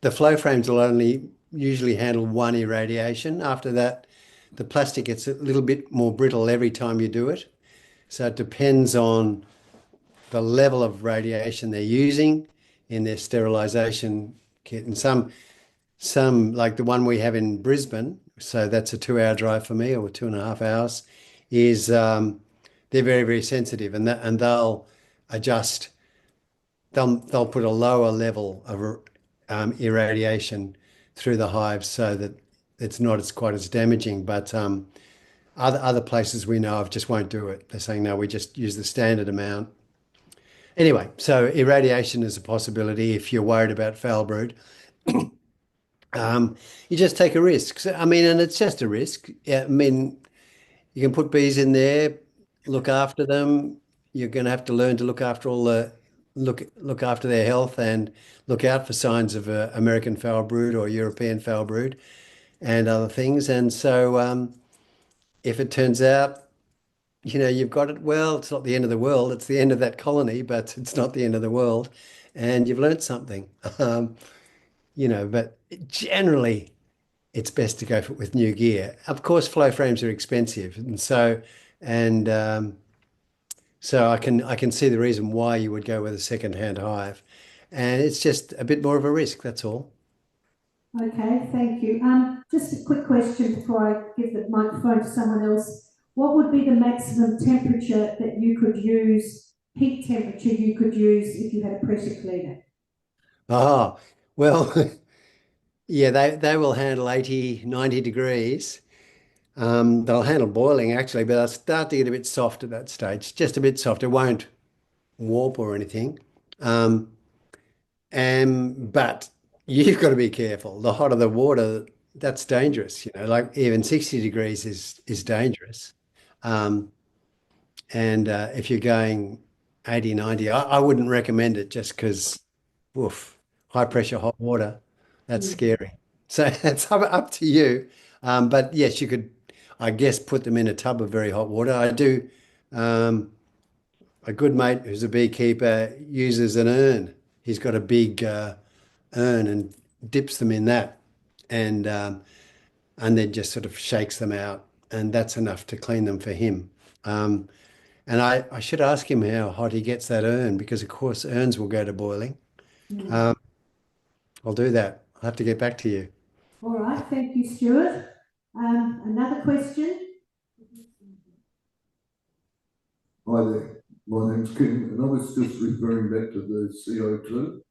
The flow frames will only usually handle one irradiation. After that, the plastic gets a little bit more brittle every time you do it. So it depends on the level of radiation they're using in their sterilization kit. And some like the one we have in Brisbane, so that's a 2 hour drive for me, or 2.5 hours, is they're very, very sensitive, and they'll adjust. They'll put a lower level of irradiation through the hive so that it's not as quite as damaging. But other places we know of just won't do it. They're saying no, we just use the standard amount. Anyway, so irradiation is a possibility if you're worried about foul brood. You just take a risk. So, I mean, and it's just a risk. Yeah, I mean, you can put bees in there, look after them. You're going to have to learn to look after look after their health and look out for signs of American foul brood or European foul brood and other things. And so, if it turns out, you've got it, well, it's not the end of the world. It's the end of that colony, but it's not the end of the world, and you've learned something. But generally, it's best to go with new gear. Of course, flow frames are expensive, and so I can see the reason why you would go with a second-hand hive, and it's just a bit more of a risk. That's all. Okay, thank you. Just a quick question before I give the microphone to someone else. What would be the maximum temperature that you could use, peak temperature you could use if you had a pressure cleaner? Ah, well, yeah, they will handle 80, 90 degrees. They'll handle boiling actually, but they'll start to get a bit soft at that stage, just a bit soft. It won't warp or anything. Um, but you've got to be careful. The hotter the water, that's dangerous. Like even 60 degrees is dangerous. Um, and if you're going 80, 90, I wouldn't recommend it just because, oof, high pressure hot water, that's scary. So it's up to you. But yes, you could, I guess, put them in a tub of very hot water. I do. Um, a good mate who's a beekeeper uses an urn. He's got a big urn and dips them in that, and then just sort of shakes them out, and that's enough to clean them for him. And I should ask him how hot he gets that urn because, of course, urns will go to boiling. Um, I'll do that. I'll have to get back to you. All right, thank you, Stuart. Another question? Hi there, my name's Kim, and I was just referring back to the CO2.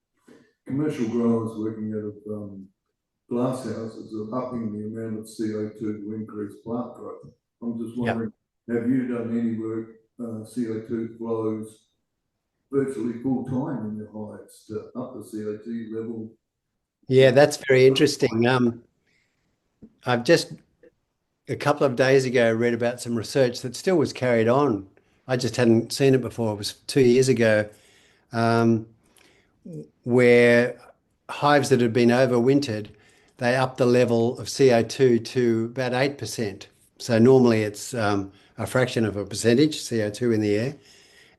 Commercial growers working out of glass houses are upping the amount of CO2 to increase plant growth. I'm just Yeah. wondering, have you done any work, CO2 flows virtually full time in your hives to up the CO2 level? Yeah, that's very interesting. I've just a couple of days ago read about some research that still was carried on. I just hadn't seen it before. It was 2 years ago, um, where hives that had been overwintered, they upped the level of CO2 to about 8%. So normally it's a fraction of a percentage CO2 in the air.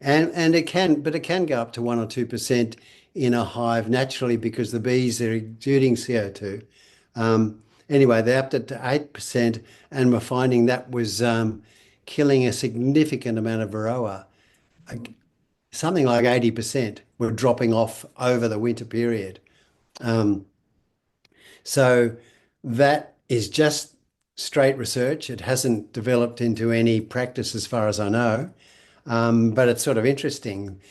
But it can go up to 1 or 2% in a hive naturally because the bees are exuding CO2. Anyway, they upped it to 8%, and we're finding that was killing a significant amount of varroa. Something like 80% were dropping off over the winter period. Um, so that is just straight research. It hasn't developed into any practice as far as I know. But it's sort of interesting.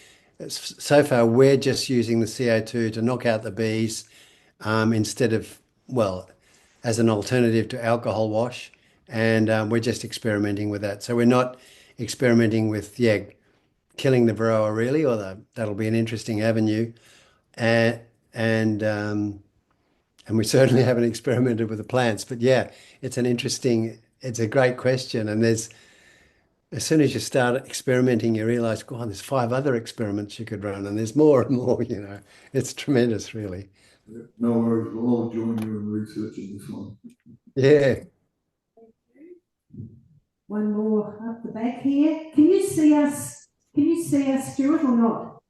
So far, we're just using the CO2 to knock out the bees instead of, well, as an alternative to alcohol wash. And we're just experimenting with that. So we're not experimenting with, yeah, killing the varroa really, although that'll be an interesting avenue. And, and we certainly haven't experimented with the plants. But yeah, it's a great question. And as soon as you start experimenting, you realize, God, there's 5 other experiments you could run, and there's more and more. It's tremendous, really. Yeah, no worries, we'll all join you in researching this one. Yeah. One more up the back here. Can you see us? Can you see us, Stuart, or not?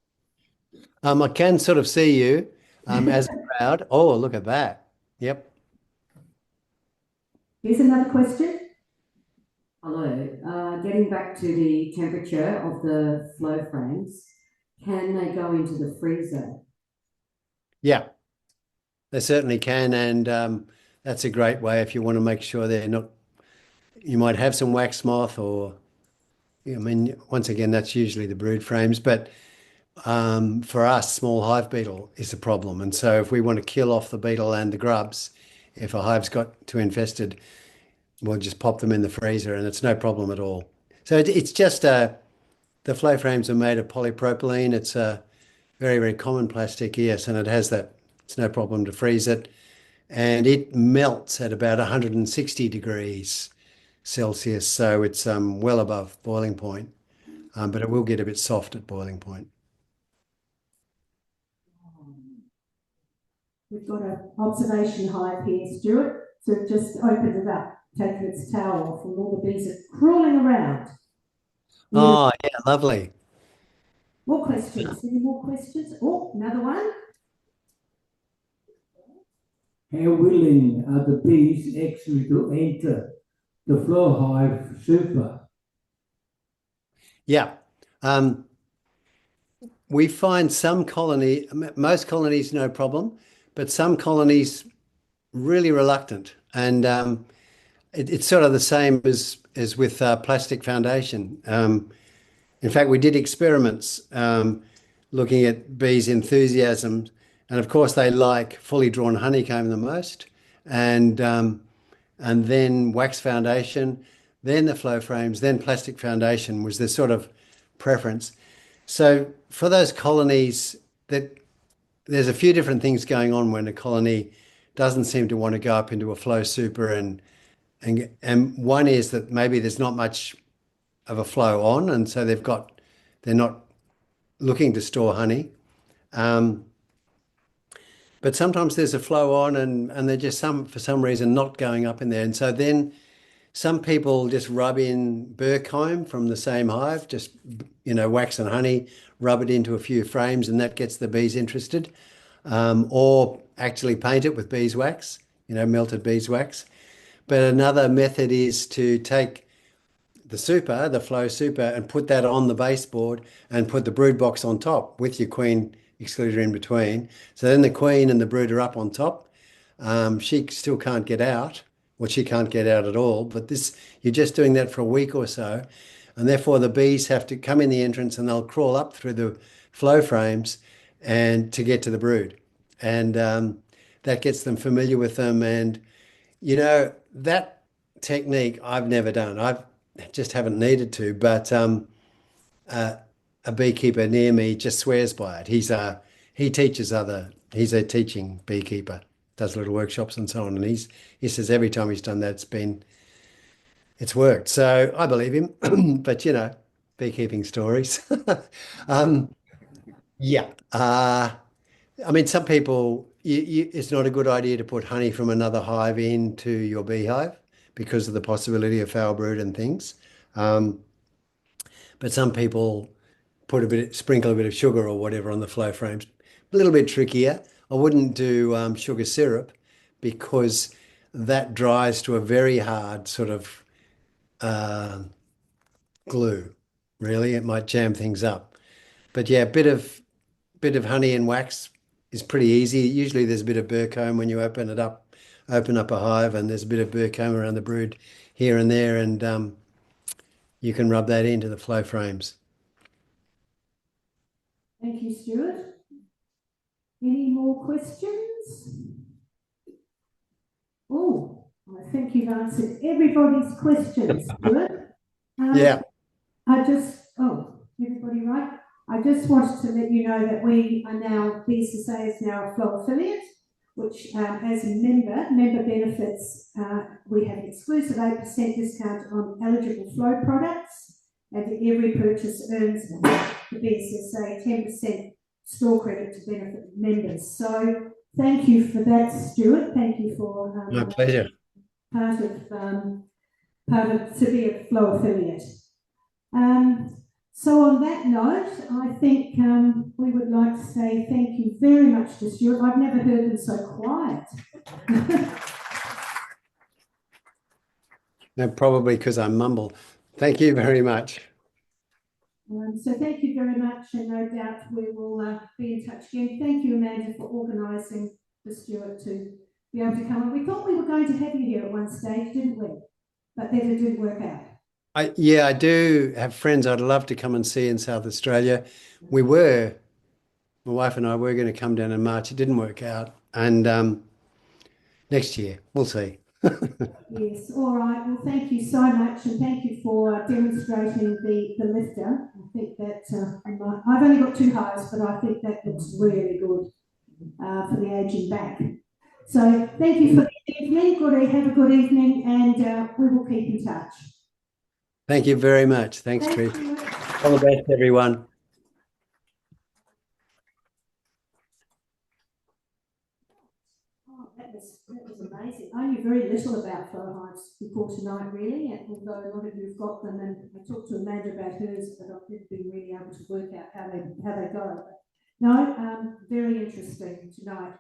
I can sort of see you as a crowd. Oh, look at that. Yep. Here's another question. Hello. Getting back to the temperature of the flow frames, can they go into the freezer? Yeah, they certainly can. And that's a great way if you want to make sure they're not, you might have some wax moth or, I mean, once again, that's usually the brood frames, but for us, small hive beetle is a problem. And so if we want to kill off the beetle and the grubs, if a hive's got too infested, we'll just pop them in the freezer and it's no problem at all. So it's just the flow frames are made of polypropylene. It's a very, very common plastic, yes, and it has that. It's no problem to freeze it. And it melts at about 160 degrees Celsius. So it's well above boiling point, but it will get a bit soft at boiling point. We've got an observation hive here, Stuart. So it just opened it up, taken its towel off, and all the bees are crawling around. Oh, yeah, lovely. More questions? Any more questions? Oh, another one. How willing are the bees actually to enter the Flow Hive super? Yeah. We find most colonies no problem, but some colonies really reluctant. And it's sort of the same as with plastic foundation. In fact, we did experiments looking at bees' enthusiasm, and of course they like fully drawn honeycomb the most, and then wax foundation, then the flow frames, then plastic foundation was the sort of preference. So for those colonies that there's a few different things going on when a colony doesn't seem to want to go up into a flow super and one is that maybe there's not much of a flow on and so they're not looking to store honey. But sometimes there's a flow on and they're just for some reason not going up in there. And so then some people just rub in burr comb from the same hive, just, wax and honey, rub it into a few frames and that gets the bees interested. Or actually paint it with beeswax, melted beeswax. But another method is to take the flow super, and put that on the baseboard and put the brood box on top with your queen excluder in between. So then the queen and the brood are up on top. She still can't get out, well, she can't get out at all, but you're just doing that for a week or so. And therefore the bees have to come in the entrance and they'll crawl up through the flow frames and to get to the brood. And that gets them familiar with them. And, that technique I've never done. I just haven't needed to, but a beekeeper near me just swears by it. He's a teaching beekeeper, does little workshops and so on. And he says every time he's done that, it's worked. So I believe him, but beekeeping stories. Yeah. I mean, some people, it's not a good idea to put honey from another hive into your beehive because of the possibility of foul brood and things. But some people sprinkle a bit of sugar or whatever on the flow frames. A little bit trickier. I wouldn't do sugar syrup because that dries to a very hard sort of glue. Really, it might jam things up. But yeah, a bit of honey and wax is pretty easy. Usually there's a bit of burr comb when you open up a hive, and there's a bit of burr comb around the brood here and there, and you can rub that into the flow frames. Thank you, Stuart. Any more questions? Oh, I think you've answered everybody's questions, Stuart. Yeah. Everybody right? I just wanted to let you know that we are now, BSSA is now a Flow affiliate, which as a member benefits, we have an exclusive 8% discount on eligible Flow products, and every purchase earns the BSSA 10% store credit to benefit members. So thank you for that, Stuart. Thank you for My pleasure. part of to be a Flow affiliate. So on that note, I think we would like to say thank you very much to Stuart. I've never heard them so quiet. No, probably because I mumble. Thank you very much. So thank you very much, and no doubt we will be in touch again. Thank you, Amanda, for organising for Stuart to be able to come. And we thought we were going to have you here at one stage, didn't we? But then it didn't work out. Yeah, I do have friends I'd love to come and see in South Australia. My wife and I were going to come down in March. It didn't work out. And next year, we'll see. Yes, all right. Well, thank you so much, and thank you for demonstrating the lifter. I think that I've only got 2 hives, but I think that looks really good for the aging back. So thank you for the evening. Have a good evening, and we will keep in touch. Thank you very much. Thanks, Thank Trish. you. All the best, everyone. Oh, that was amazing. I knew very little about Flow Hives before tonight, really, and although a lot of you have got them, and I talked to Amanda about hers, but I've never been really able to work out how they go. But no, very interesting tonight.